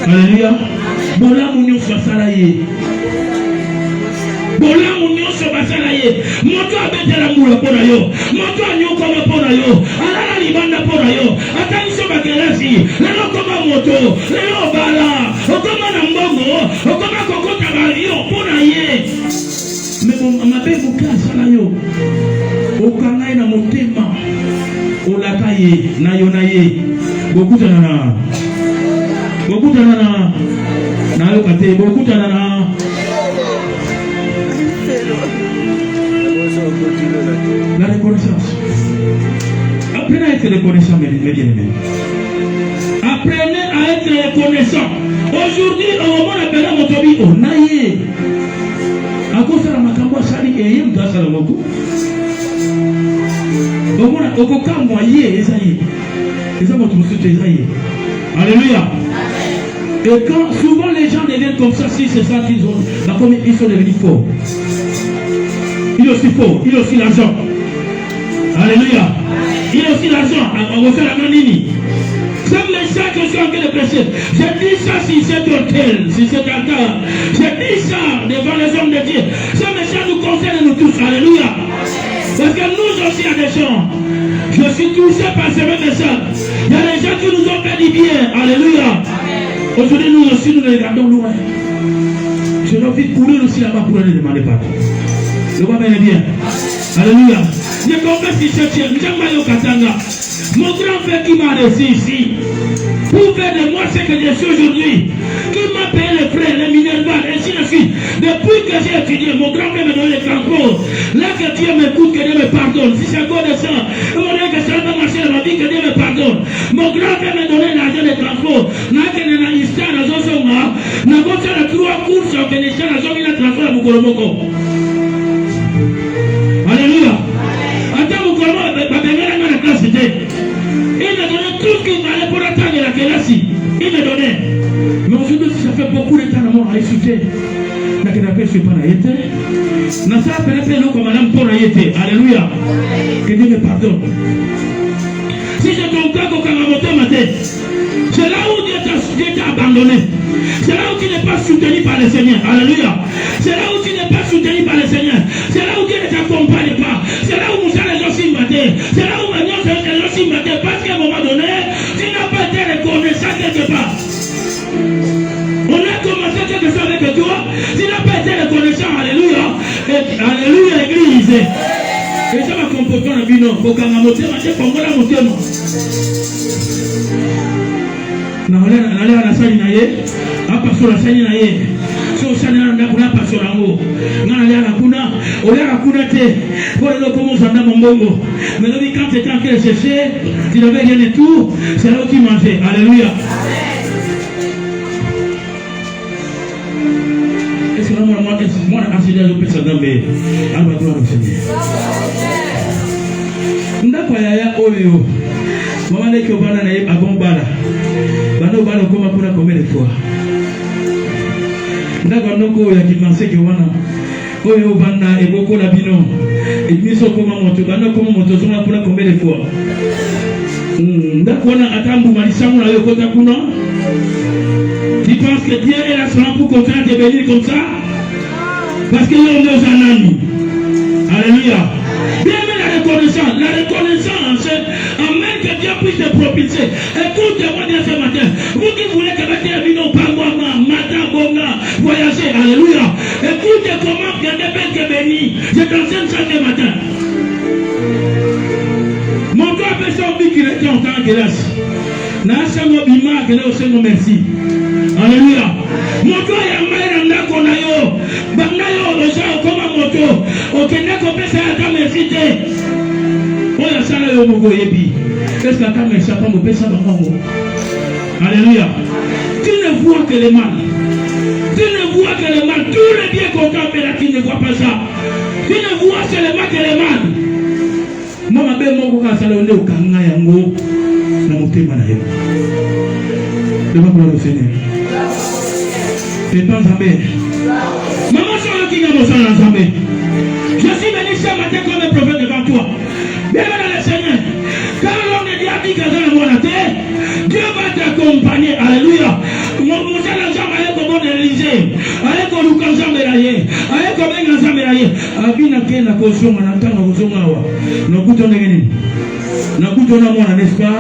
Alléluia. Bola munyo fasala ye. Bola munyo fasala ye. Moto abetela mula pona yo. Moto anyoko pona yo. Alala libanda pona yo. Atani so bakelasi. Lelo koma moto. Lelo bala. Okoma na mbongo. Okoma kokota balio pona ye. Mais bon mabe buka sala yo. Okangai na motema. Olakaye na yonaye. Bokutana na yokate bokutana na la reconnaissance. Apprenez à être reconnaissant, mes bien-aimés. Apprenez à être reconnaissant. Aujourd'hui, au moment appelé mon tobi, on a yé. À cause de la makambo sali et yé m'da salamoko. Au moment au coca moyen, esaïe. Esaïe votre monsieur esaïe. Alléluia. Et quand souvent les gens deviennent comme ça, si c'est ça qu'ils ont, bah, comme ils sont devenus forts. Il est aussi fort, il a aussi l'argent. Alléluia. Il a aussi l'argent. On va faire la manini. C'est le message que je suis en train de prêcher. J'ai dit ça si c'est hôtel, si c'est altar. J'ai dit ça devant les hommes de Dieu. Ce message nous concerne nous tous. Alléluia. Parce que nous aussi, il y a des gens. Je suis touché par ce même message. Il y a des gens qui nous ont fait du bien. Alléluia. Aujourd'hui, nous aussi, nous les regardons loin. Je dois vite courir aussi là-bas pour aller demander pardon. Le voit bien. Alléluia. Je confesse que c'est mon grand frère qui m'a reçu ici. Pour faire de moi ce que je suis aujourd'hui. Qui m'a payé les frais, les minervales, ainsi de suite. Depuis que j'ai étudié, mon grand frère m'a donné le transport. Là que Dieu m'écoute, que Dieu me pardonne. Si c'est encore de ça, il m'a dit que ça va marcher dans ma vie, que Dieu me pardonne. Mon grand frère m'a donné l'argent de transport. Là que je n'ai pas dans son sommet, n'a pas fait 3 courses en bénéfice, n'a pas fait le transport à Mukolomoko. Alléluia. Attends, Mukolomoko, la classe était. Il m'a donné tout ce qu'il fallait pour atteindre la classe. Il m'a donné. Mais aujourd'hui, ça fait beaucoup de temps que je suis insulté. Je ne suis pas été. Je ne sais pas comme madame pour été. Alléluia. Que Dieu me pardonne. Si je tombe pas au Karamoté matin, c'est là où Dieu t'a abandonné. C'est là où tu n'es pas soutenu par le Seigneur. Alléluia. C'est là où tu n'es pas soutenu par le Seigneur. C'est là où Dieu ne t'accompagne pas. C'est là où Moussa les aussi maté. C'est là où Magnon les aussi maté. Parce qu'à un moment donné, tu n'as pas été reconnaissant quelque part. On a commencé quelque chose avec toi. Tu n'as pas été reconnaissant. Alléluia. Alléluia, Église. Et ça va comporter un bino. Pour qu'à ma moté, je vais prendre la moté. Nalea na sali na ye apasora sali na ye so sali na ndakuna pasora ngo ngana lea na kuna olea kuna te pour le commencer à ndamo mbongo mais là quand tu étais en train de chercher tu n'avais rien du tout c'est là où tu mangeais. Alléluia. Est-ce que moi enseigner je peux ça dans mais à la gloire du Seigneur ndako ya oyo mama leki obana na ye abombala bano bano koma kuna combien de fois ndako noko ya kimanse ke wana oyo bana eboko la bino emiso koma moto bano koma moto zoma kuna combien de fois ndako wana atambu malisango na yo kota kuna. Tu penses que Dieu est là seulement pour continuer de bénir comme ça parce que l'on est un ami. Alléluia. Bien mais la reconnaissance amène que Dieu puisse te propulser. Écoutez-moi bien ce matin. Vous qui voulez que votre vie n'ont pas moi, matin, bonga, voyager. Alléluia. Écoutez comment il y a des belles qui bénis. Je t'enseigne ça ce matin. Mon corps fait son vie qu'il était en tant que grâce. Nasa mo bima que le Seigneur merci. Alléluia. Mon corps est en main dans qu'on a yo. Banayo osa comme moto. Okenda ko pesa ata merci te. Oya sala yo mogo yebi. Est-ce que ata merci pas mo pesa bango? Alléluia. Tu ne vois que le mal. Tu ne vois que le mal. Tout le bien content mais là tu ne vois pas ça. Tu ne vois seulement que le mal. Moi ma belle mon gars, ça l'a au Kanga Yango, dans mon thème. Devant le Seigneur. Et pas jamais. Maman, sur le King of Zambé. Je suis venu ce matin comme un prophète devant toi. Bien dans le Seigneur. Quand l'homme de Dieu a dit que dans le monde, Dieu va t'accompagner. Alléluia. Mon Seigneur, allez comme on Élysée. Allez comme nous quand j'en mélaillé. Allez comme un grand mélaillé. Abina Ken la caution, on entend la caution. Nous goûtons de gagner. Nous goûtons de moi, n'est-ce pas?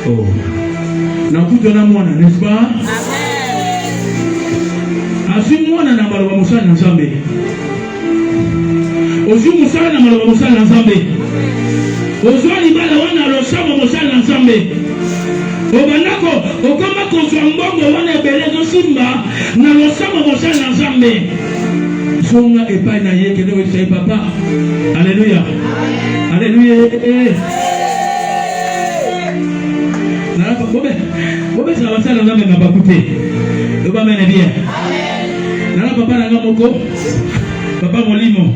Oh. Nous goûtons de moi, n'est-ce pas? Assume-moi dans la malheur Moussa dans Zambé. Aujourd'hui, Moussa dans la malheur Moussa dans Zambé. Aujourd'hui, il va le sang Moussa dans Zambé. Au Banako, au Kama Konswambongo, on est belé de Simba, dans le sang Moussa dans Zambé. Songa et pas naïe, que nous sommes papa. Alléluia. Alléluia. Bobe, ça va ça dans Zambé, m'a pas coûté. Le bas mène bien. Nana papa nanga moko, papa molimo.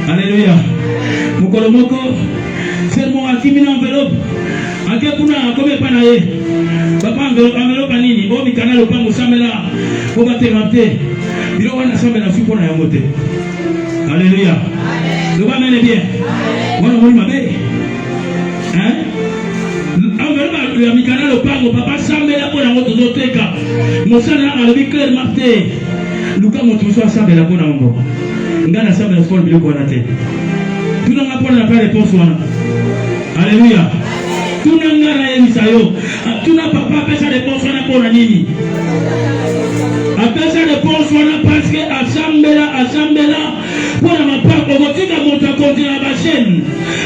Alléluia. Mokolo moko, c'est mon akimina enveloppe. Ake kuna akome panaye. Papa enveloppe anini, bo mikana lo pango samela, bo batemate. Bilo wana samela supo na yamote. Alléluia. Le bas mène bien. Wana moli mabe. Hein? Enveloppe ya mikana lo pango papa samela po na moto zoteka. Mosana alobi clair marté. Luka moto so assemble la bonne ambo. Ngana assemble la sport biloko na te. Tuna ngapona na pas réponse wana. Alléluia. Tuna ngana yemisayo. Tuna papa pesa réponse wana pona nini? Apesa réponse wana parce que assemble pona mapako botika moto continue ba chaîne.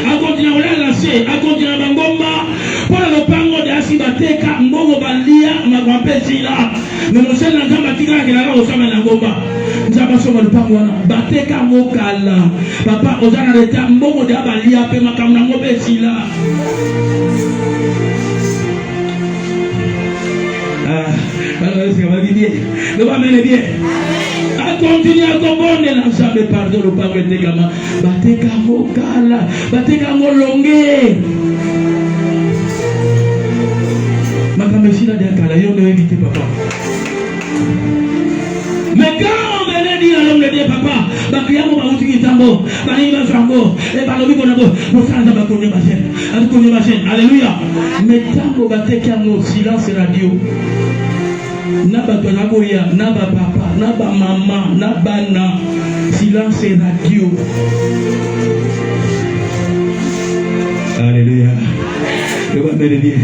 A continue la lancer, a continue bangomba. Pona le pango de asibateka mbongo balia magwampesila. Mais mon seul enfant batika qui n'a pas osama na ngomba. Nzaba soma le pango wana. Bateka mokala. Papa ozana leta mbongo de abalia pe makamna ngobesila. Alors c'est va bien. Le va mener bien. A continuer à comprendre l'ensemble pardon le pango de kama. Bateka mokala. Bateka molonge. Makamesila de kala yo ne éviter papa. Mais quand on venait dire à l'homme de Dieu, papa, Bakriamo Baouti Tambo, Banima Sango, et Balobi Konabo, nous sommes à Bakoné Machine. Alléluia. Mais Tambo Batekamo, silence radio. Naba Tonaboya, Naba Papa, Naba Maman, Nabana, silence radio. Alléluia. Le va me bien.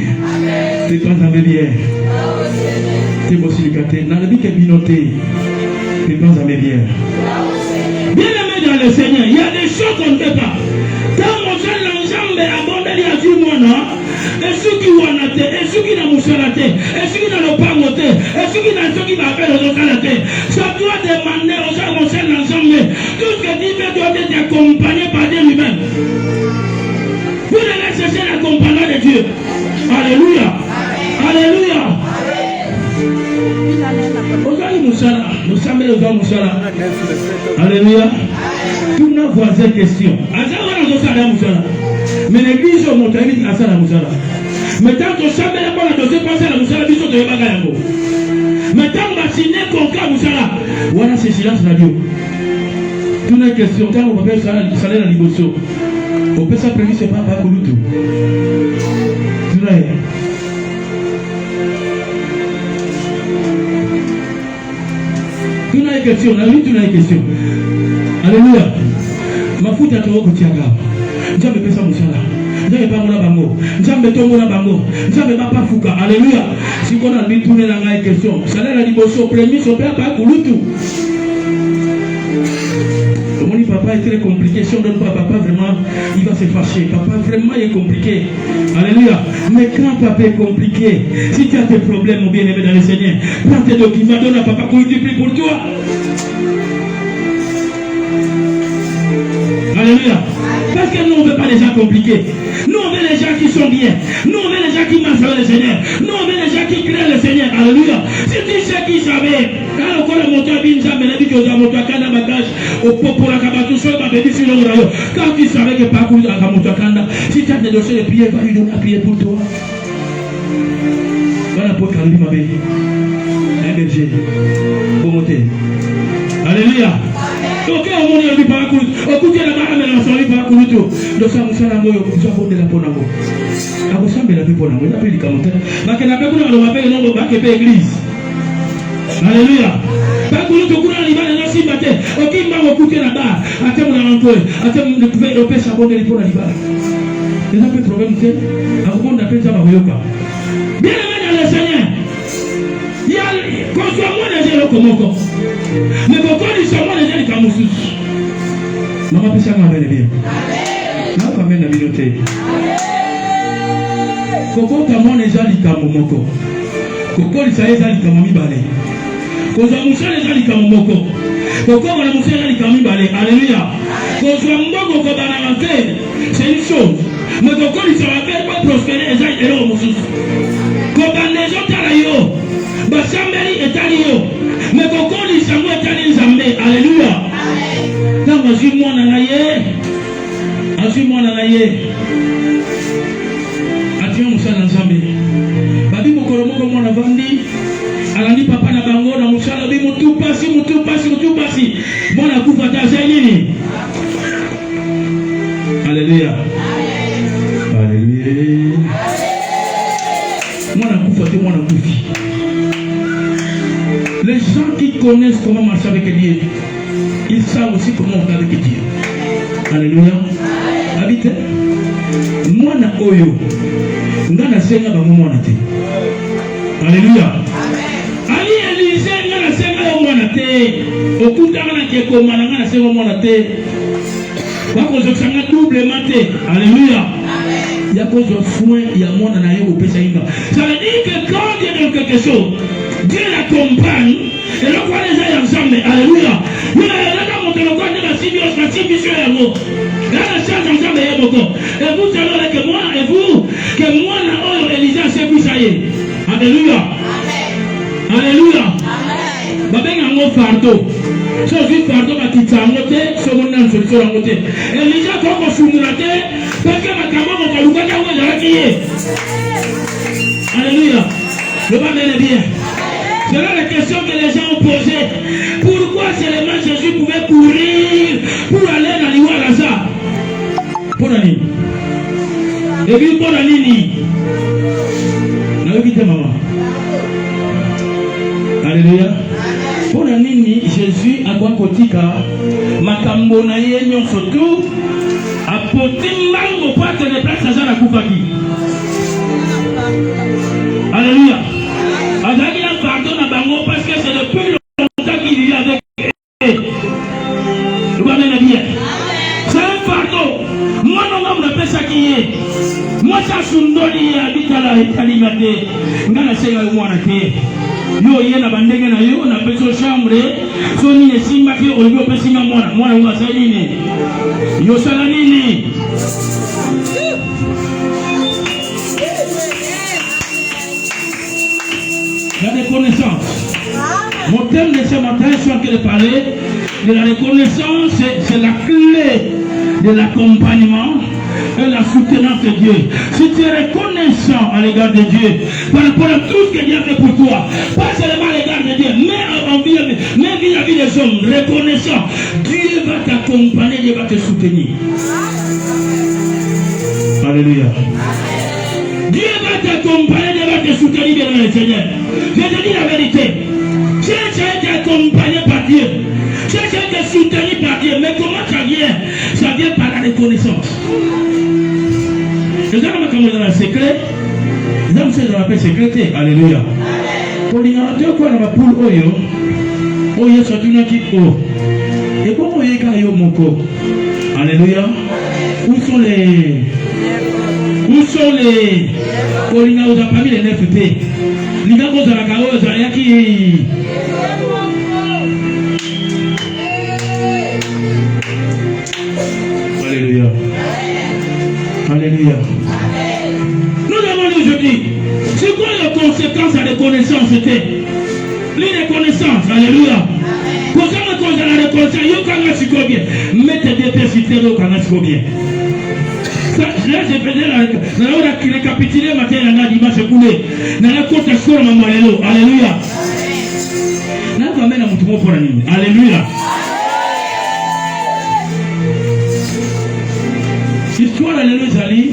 Tu t'entends bien. Tu m'as aussi gâté. Dans la vie qui est binoté. Tu penses à mes biens. Bien aimé dans le Seigneur, il y a des choses qu'on ne fait pas. Quand mon seul ensemble est abondé, il y a du monde. Et ceux qui ont la tête, et ceux qui n'ont pas la tête, et ceux qui n'ont pas la tête, et ceux qui n'ont pas la tête, ça doit demander aux gens mon seul ensemble. Tout ce que Dieu fait doit être accompagné par Dieu lui-même. Vous devez chercher l'accompagnement de Dieu. Alléluia. Alléluia. Alléluia. Tout nos voisins question. Mais l'église au montagne à ça la moussala. Mais tant que ça n'est pas la dose passer la moussala biso de bagayango. Mais tant que signé concret moussala. Voilà c'est silence radio. Tout nos questions tant on va faire ça salaire la liboso. On peut ça prévu c'est pas kulutu. Tout là. Tuna question, na lui tuna question. Alléluia. Mafuta to kotiaga. Nzambe pesa musala. Nzambe pa mona bango. Nzambe to mona bango. Nzambe ba pa fuka. Alléluia. Si on a lui tourner la ngai question. Salaire la liboso premier so pa kulutu. Mon papa est très compliqué. Si on donne pas à papa, vraiment, il va se fâcher. Papa, vraiment, il est compliqué. Alléluia. Mais quand papa est compliqué, si tu as tes problèmes, mon bien-aimé dans le Seigneur, prends tes documents, donne à papa qu'on lui prie pour toi. Alléluia. Parce que nous, on ne veut pas les gens compliqués. Nous, on veut les gens qui sont bien. Nous, on veut les gens gens qui marchent avec le Seigneur. Non, mais les gens qui créent le Seigneur. Alléluia. Si tu sais qui savait, quand on a monté à Binza, mais les gens qui ont monté à Kanda bagage, au pour la Kabatou, sur ma bébé sur le rayon. Quand tu savais que parcours à monté à Kanda, si tu as des dossiers de prière, va lui donner à prier pour toi. Voilà pour Kaloubi, ma bébé. Un berger. Pour monter. Alléluia. Ok, on monte à parcours. Au côté de la barre, mais on s'en va parcours tout. Donc ça, nous sommes nous avons de la ponamo. À vous semble la ponamo. Il a pris les commentaires. Mais qu'il n'a pas voulu nous rappeler le nom de bac et l'église. Alléluia. Parcours tout courant, il va dans le matin. Ok, il m'a écouté là-bas. À terme de l'entrée. À terme de trouver le pêche à bon de l'épaule à l'hiver. Les gens peuvent trouver une à vous on appelle ça Maroyoka. Bien aimé dans le Seigneur. Il y a construis-moi les gens comme encore. Mais pourquoi ils sont moins les gens comme Moussous? Maman peut ça m'amener bien. Non, quand même la minauté. Pourquoi t'as moins les gens comme Moko? Pourquoi ils sont les gens comme Mibale? Pourquoi les gens comme Moko? Pourquoi on a moussé les gens comme Mibale? Alléluia. Pourquoi Moko comme Banamante? C'est une chose. Mais pourquoi ils sont pas prospérer les gens et l'homme Moussous? Comme les gens Talayo. Basambeli est allé. Mais pourquoi les gens est allé Zambé? Alléluia. Quand je suis moi dans l'aïe, je suis moi dans l'aïe. Atiens Moussa dans Zambé. Babi Mokoromo comme on a vendu. Alani papa na bango na Moussa la bi mutu pasi. Bon la coupe à ta zénini. Alléluia. Alléluia. Moi la coupe à moi la coupe. Les gens qui connaissent comment marcher avec Dieu, ils savent aussi comment on est avec Dieu. Alléluia. Habitez. Moi na oyo. Ngana senga ba moi na te. Alléluia. Ali Elise ngana senga moi na te. Okuta ngana ke ko ngana senga moi na te. Kwa ko zokanga doublement te. Alléluia. Il y a cause de soin, il y a moi na yo pesa inga. Ça veut dire que quand il y a quelque chose, Dieu l'accompagne et le voit les gens ensemble. Alléluia. Il a monté le corps de la Sibios, la Sibios et l'amour. Là, la charge ensemble est beaucoup. Et vous savez que moi, et vous, que moi, la Élisa, c'est vous, ça y est. Alléluia. Alléluia. Babeng a mon fardeau. Si je fardeau, ma petite sangote, ce qu'on a une solution à côté. Élisa, quand on fout la terre, parce que ma caméra, on va le voir, on va le Alléluia. Le bas est bien. C'est là la question que les gens ont posée. Pourquoi seulement Jésus pouvait courir pour aller dans l'Iwa Lazare? Pour aller. Et puis pour aller. N'a évité maman. Alléluia. Pour aller, Jésus a quoi kotika. Makambo na yenyo surtout. A potimbango pour te déplacer à la Koufaki. Alléluia. Azaki a pardon à Bango parce que c'est depuis longtemps qu'il vit avec eux. Vous m'avez bien. C'est un fardeau. Moi, non, on appelle ça qui est. Moi, ça, Sundoli habite à la Italie. Ngana sega moi na te. Yo yena bandenge na yo na peso chambre. So ni ne simba ki olio pesinga mwana unga sa nini. Yo sala nini. La reconnaissance. Mon thème de ce matin, je suis en train de parler de la reconnaissance, c'est la clé de l'accompagnement et la soutenance de Dieu. Si tu es reconnaissant à l'égard de Dieu, par rapport à tout ce que Dieu a fait pour toi, pas seulement à l'égard de Dieu, mais vis-à-vis des hommes, reconnaissant, Dieu va t'accompagner, Dieu va te soutenir. Alléluia. Dieu va t'accompagner, Dieu va te soutenir, bien le Seigneur. Je te dis la vérité. Cherche à être accompagné par Dieu. Cherche à être soutenu par Dieu. Mais comment ça vient? Ça vient par la reconnaissance. Les gens comme dans le secret. Les gens sont dans la paix secrète. Alléluia. Pour l'ignorateur, quoi, dans la poule, oyo, surtout dans qui, et comment il y a yo moko? Alléluia. Où sont les. Kolina vous a pas mis les 9 T. Liga vous a la carole, vous a qui. Alléluia. Alléluia. Nous avons je dis, c'est quoi les conséquences à la reconnaissance? C'était les reconnaissances, alléluia. Quand on a la reconnaissance, il y a bien. Mettez des pièces sur terre, il y a bien. Là, je faisais la récapituler matin, la dimanche écoulé. Dans la côte de Sora, maman, alléluia. Là, on va mettre un mouton pour l'année. Alléluia. L'histoire, alléluia, Zali.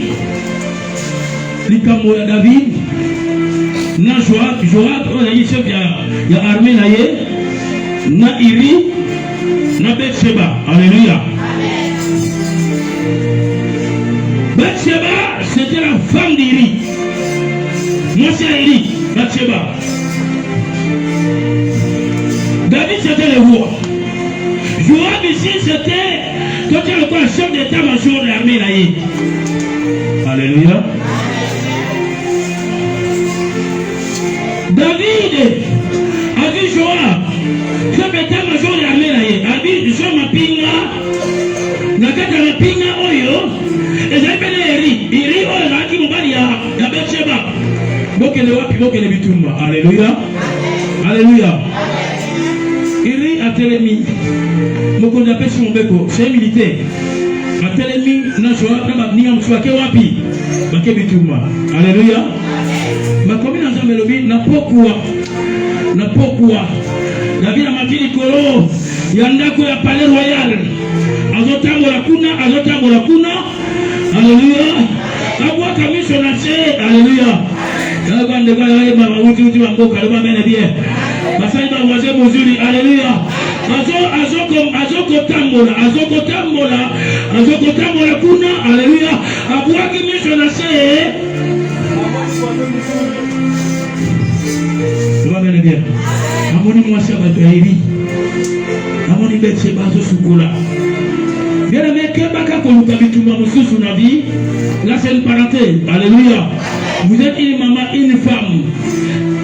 L'Ikamo ya David. Na Joab, on a dit chef, il y a armée naïe. Na Iri. Na Bethsheba. Alléluia. Bethsheba, c'était la femme d'Iri. Moi, c'est Iri, Bethsheba. David, c'était le roi. Joab, ici, c'était, quand il y a le chef d'état-major de l'armée naïe. Alléluia. David a vu Joab, chef d'état-major de l'armée naïe. A vu Joab Mapinga, Nakata Mapinga Oyo. Et j'ai appelé Iri, oh, il a qui m'a ya Bethsheba. Donc, il est wapi, donc il est bitumba. Alléluia. Alléluia. Iri a télémi. Mon qu'on appelle son beko, c'est militaire. A télémi, n'a choisi, n'a ni am choisi wapi. Baké bitumba. Alléluia. Ma commune en Zamelobi n'a pas quoi. N'a pas quoi. La ville à ma ville Kolo, Yandako ya palais royal. Azotambola kuna. Alléluia. Abwa kamisho na che. Alléluia. Kama ndio kwa uti wa mboka leba mene bien. Basai ba waze muzuri. Alléluia. Azoko tambola kuna. Alléluia. Abwa kamisho na che. Leba mene bien. Amoni mwasi abatwairi. Amoni Bethsheba zo sukula. Bien aimé, là c'est une parenthèse. Alléluia. Vous êtes une maman, une femme.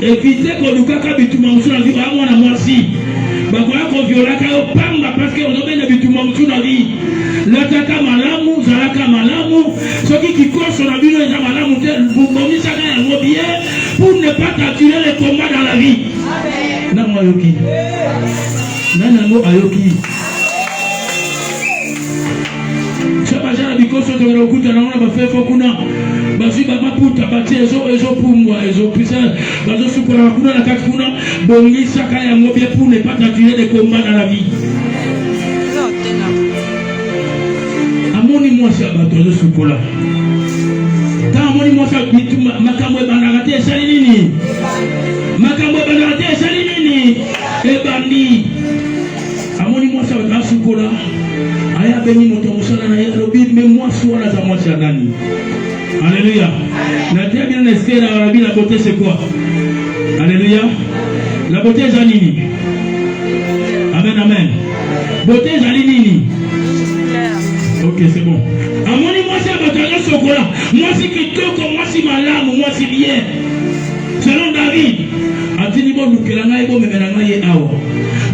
Évitez que le caca bituma musuna vie à moi na moi si. Bakoya ko viola ka yo pamba parce que on obéit bituma musuna vie. La taka malamu, zalaka malamu. Ceux qui cochent na vie les malamu vous bonisa ka yo bien pour ne pas t'attirer les combats dans la vie. Amen. Na moi yoki. Na mo ayoki. Sabajana bikoso to ukuta naona bafefo kuna baziba maputa bati ezo pumwa ezo pisa bazo sukura kuna na kati kuna bongisa kaya ngobie pour ne pas t'attirer des combats dans la vie. Amoni moi ça bato ezo sukula. Ta amoni moi ça bitu makambo banagate sali nini? Makambo banagate sali nini? E bandi. Amoni moi ça bato sukula. Aya beni moto musala na yalo bid me moi swala za moi nani. Alléluia. Na tia bien nesikia na arabi la beauté c'est quoi? Alléluia. La beauté c'est nini? Amen amen. Beauté c'est nini? OK, c'est bon. Amoni moi c'est batalo sokola. Moi c'est kitoko, moi c'est malamu, moi c'est bien. Selon David, atini bo lukelanga ebo memelanga ye awa.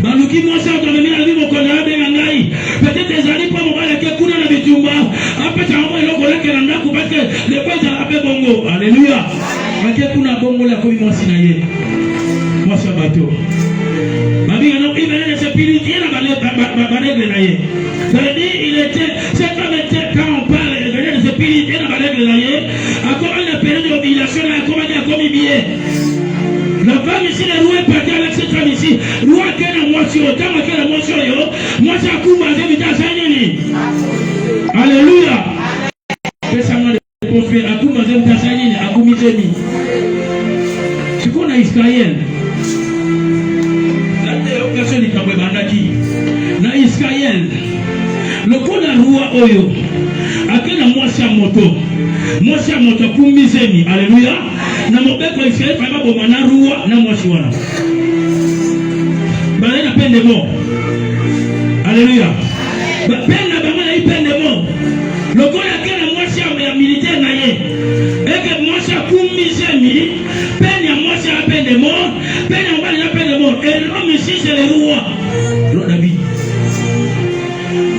Baluki moi ça to memela vivo kola be ngai. Peut-être des années pour moi la ke kuna na bitumba. Après ça on eloko la ke nanda ko parce que le père a appelé bongo. Alléluia. Ke kuna bongo la ko moi sinaye. Moi ça bateau. Babi non il venait de se purifier la balègue naye. Ça veut dire il était cet homme était quand on parle il venait de se purifier la balègue naye. À quoi une période d'obligation là comment dire comme bien. La femme ici, le roi est parti avec cette femme ici. Le roi qui est dans moi sur le temps, qui est dans moi sur le moi c'est un coup, j'ai vu ta saigner. Alléluia. Récemment, de construire un coup, j'ai vu ta saigner, un coup, j'ai mis. C'est qu'on a Israël. La personne est en Bandaki. Na Israël. Le coup d'un roi Oyo. À quel moment c'est un moto? Moi c'est un moto pour misemi. Alléluia. Na mobeko Israël pas bon na roi na moi siwana. Bale na peine de mort. Alléluia. Ba peine na ba na peine de mort. Le coup à quel moi c'est un militaire naïe. Et que moi c'est pour misemi. Peine à moi c'est la peine de mort. Peine à moi la peine de mort. Et l'homme ici c'est le roi. L'homme David.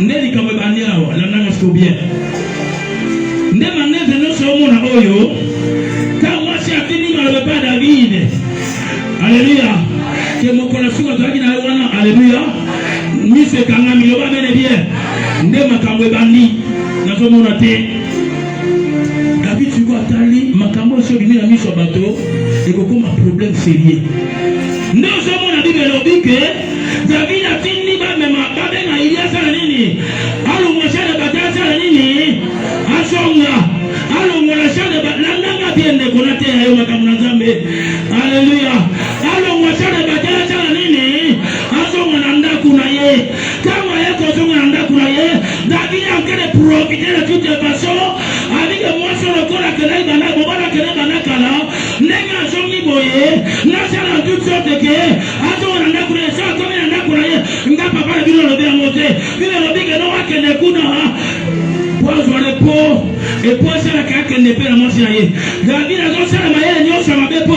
Ndeli kama bandia wa la nanga bien. Ndema neve no so mo na oyo. Kama Alléluia. Que mon connaissance soit qui n'a pas. Alléluia. Ni ce kanga mi yoba bene bien. Nde makambo bandi. Na so mona te. David tu vois tali makambo so bimi na miso bato et beaucoup ma problème sérieux. Nde so mona Bible lobike David a tini ba mema ba benga ilia sala nini. Alo mo shade batata sala nini. Asonga. Alo mo la shade batanga biende konate ayo makambo na Nzambe. Alléluia. Alo mo shade batata sala nini. Asonga na ndaku na ye. Kama yako songa na ndaku na ye. David a kene profiter de toutes les façons. Avec moi sur le corps à quel bana bobana quel bana kala. Nenga songi boye. Na sala toutes sortes de que. Asonga na ndaku na ye. Sa comme na ndaku na ye. Nga papa le bilo le bien monté. Bilo le bien no akene kuna. Pozo le po. Et pour ça la kaka ne peut la manger aye. David a donc ça la maille nyo sa mabe po.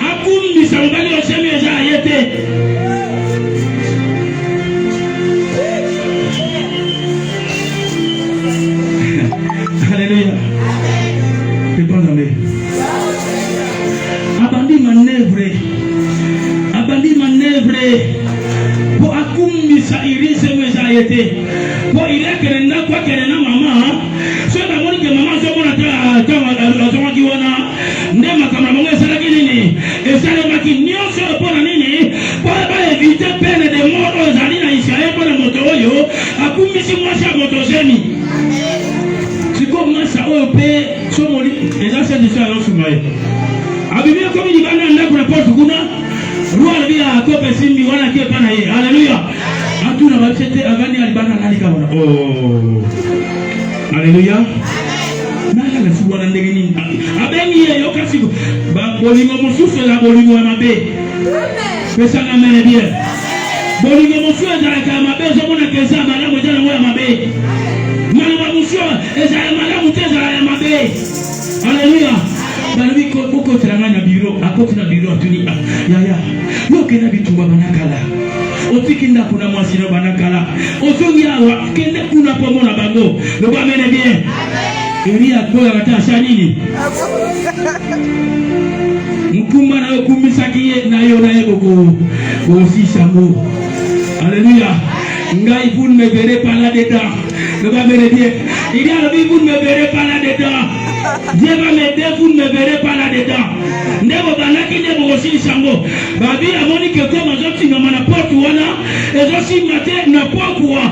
Akum mi sa mbali o semi ja ayete. Alléluia. C'est bon d'aller. Abandi manœuvre. Pour akum sa iris me ja ayete. Pour il est que n'a quoi que na maman. So da moni ke maman so mona ta so ki wana. Ndema kama monga sala kinini. E sala maki nyonso pona nini? Pour ba éviter peine de mort aux alina Israël pour le moto yo. Akum si moi sa moto zemi. Comme ça au paix sur mon lit les anciens de ça alors soumaye abibia comme il va na kuna porte kuna roi via kope simbi wana kia pana yeye alléluia atuna bachete agani alibana nani kama oh alléluia nala la fuwa na ndege nini abengi ye yokasigo ba bolingo mususu la bolingo ya mabe pesa ngamene bien bolingo mususu za ka mabe zo mona kesa bala mo jana mo ya mabe Malama monsieur, ezala malamu te ezala ya mabe. Alléluia. Balobi koko tranganya bureau, akoti na bureau tuni. Ya. Yo kena bitumba banakala. Otikinda kuna mwasino banakala. Ozongi awa kende kuna pomona bango. Lobo amene bien. Elia kwa batasha nini? Mkumba na yo kumisaki na yo na yego ko sishango. Alléluia. Ngai vous ne me verrez pas là-dedans. Le va me dire, il y a le vous ne me verrez pas là-dedans. Dieu va m'aider, vous ne me verrez pas là-dedans. Nebo banaki nebo aussi sango. Babi a moni que comme on a porte wana, et aussi matin n'a pas quoi.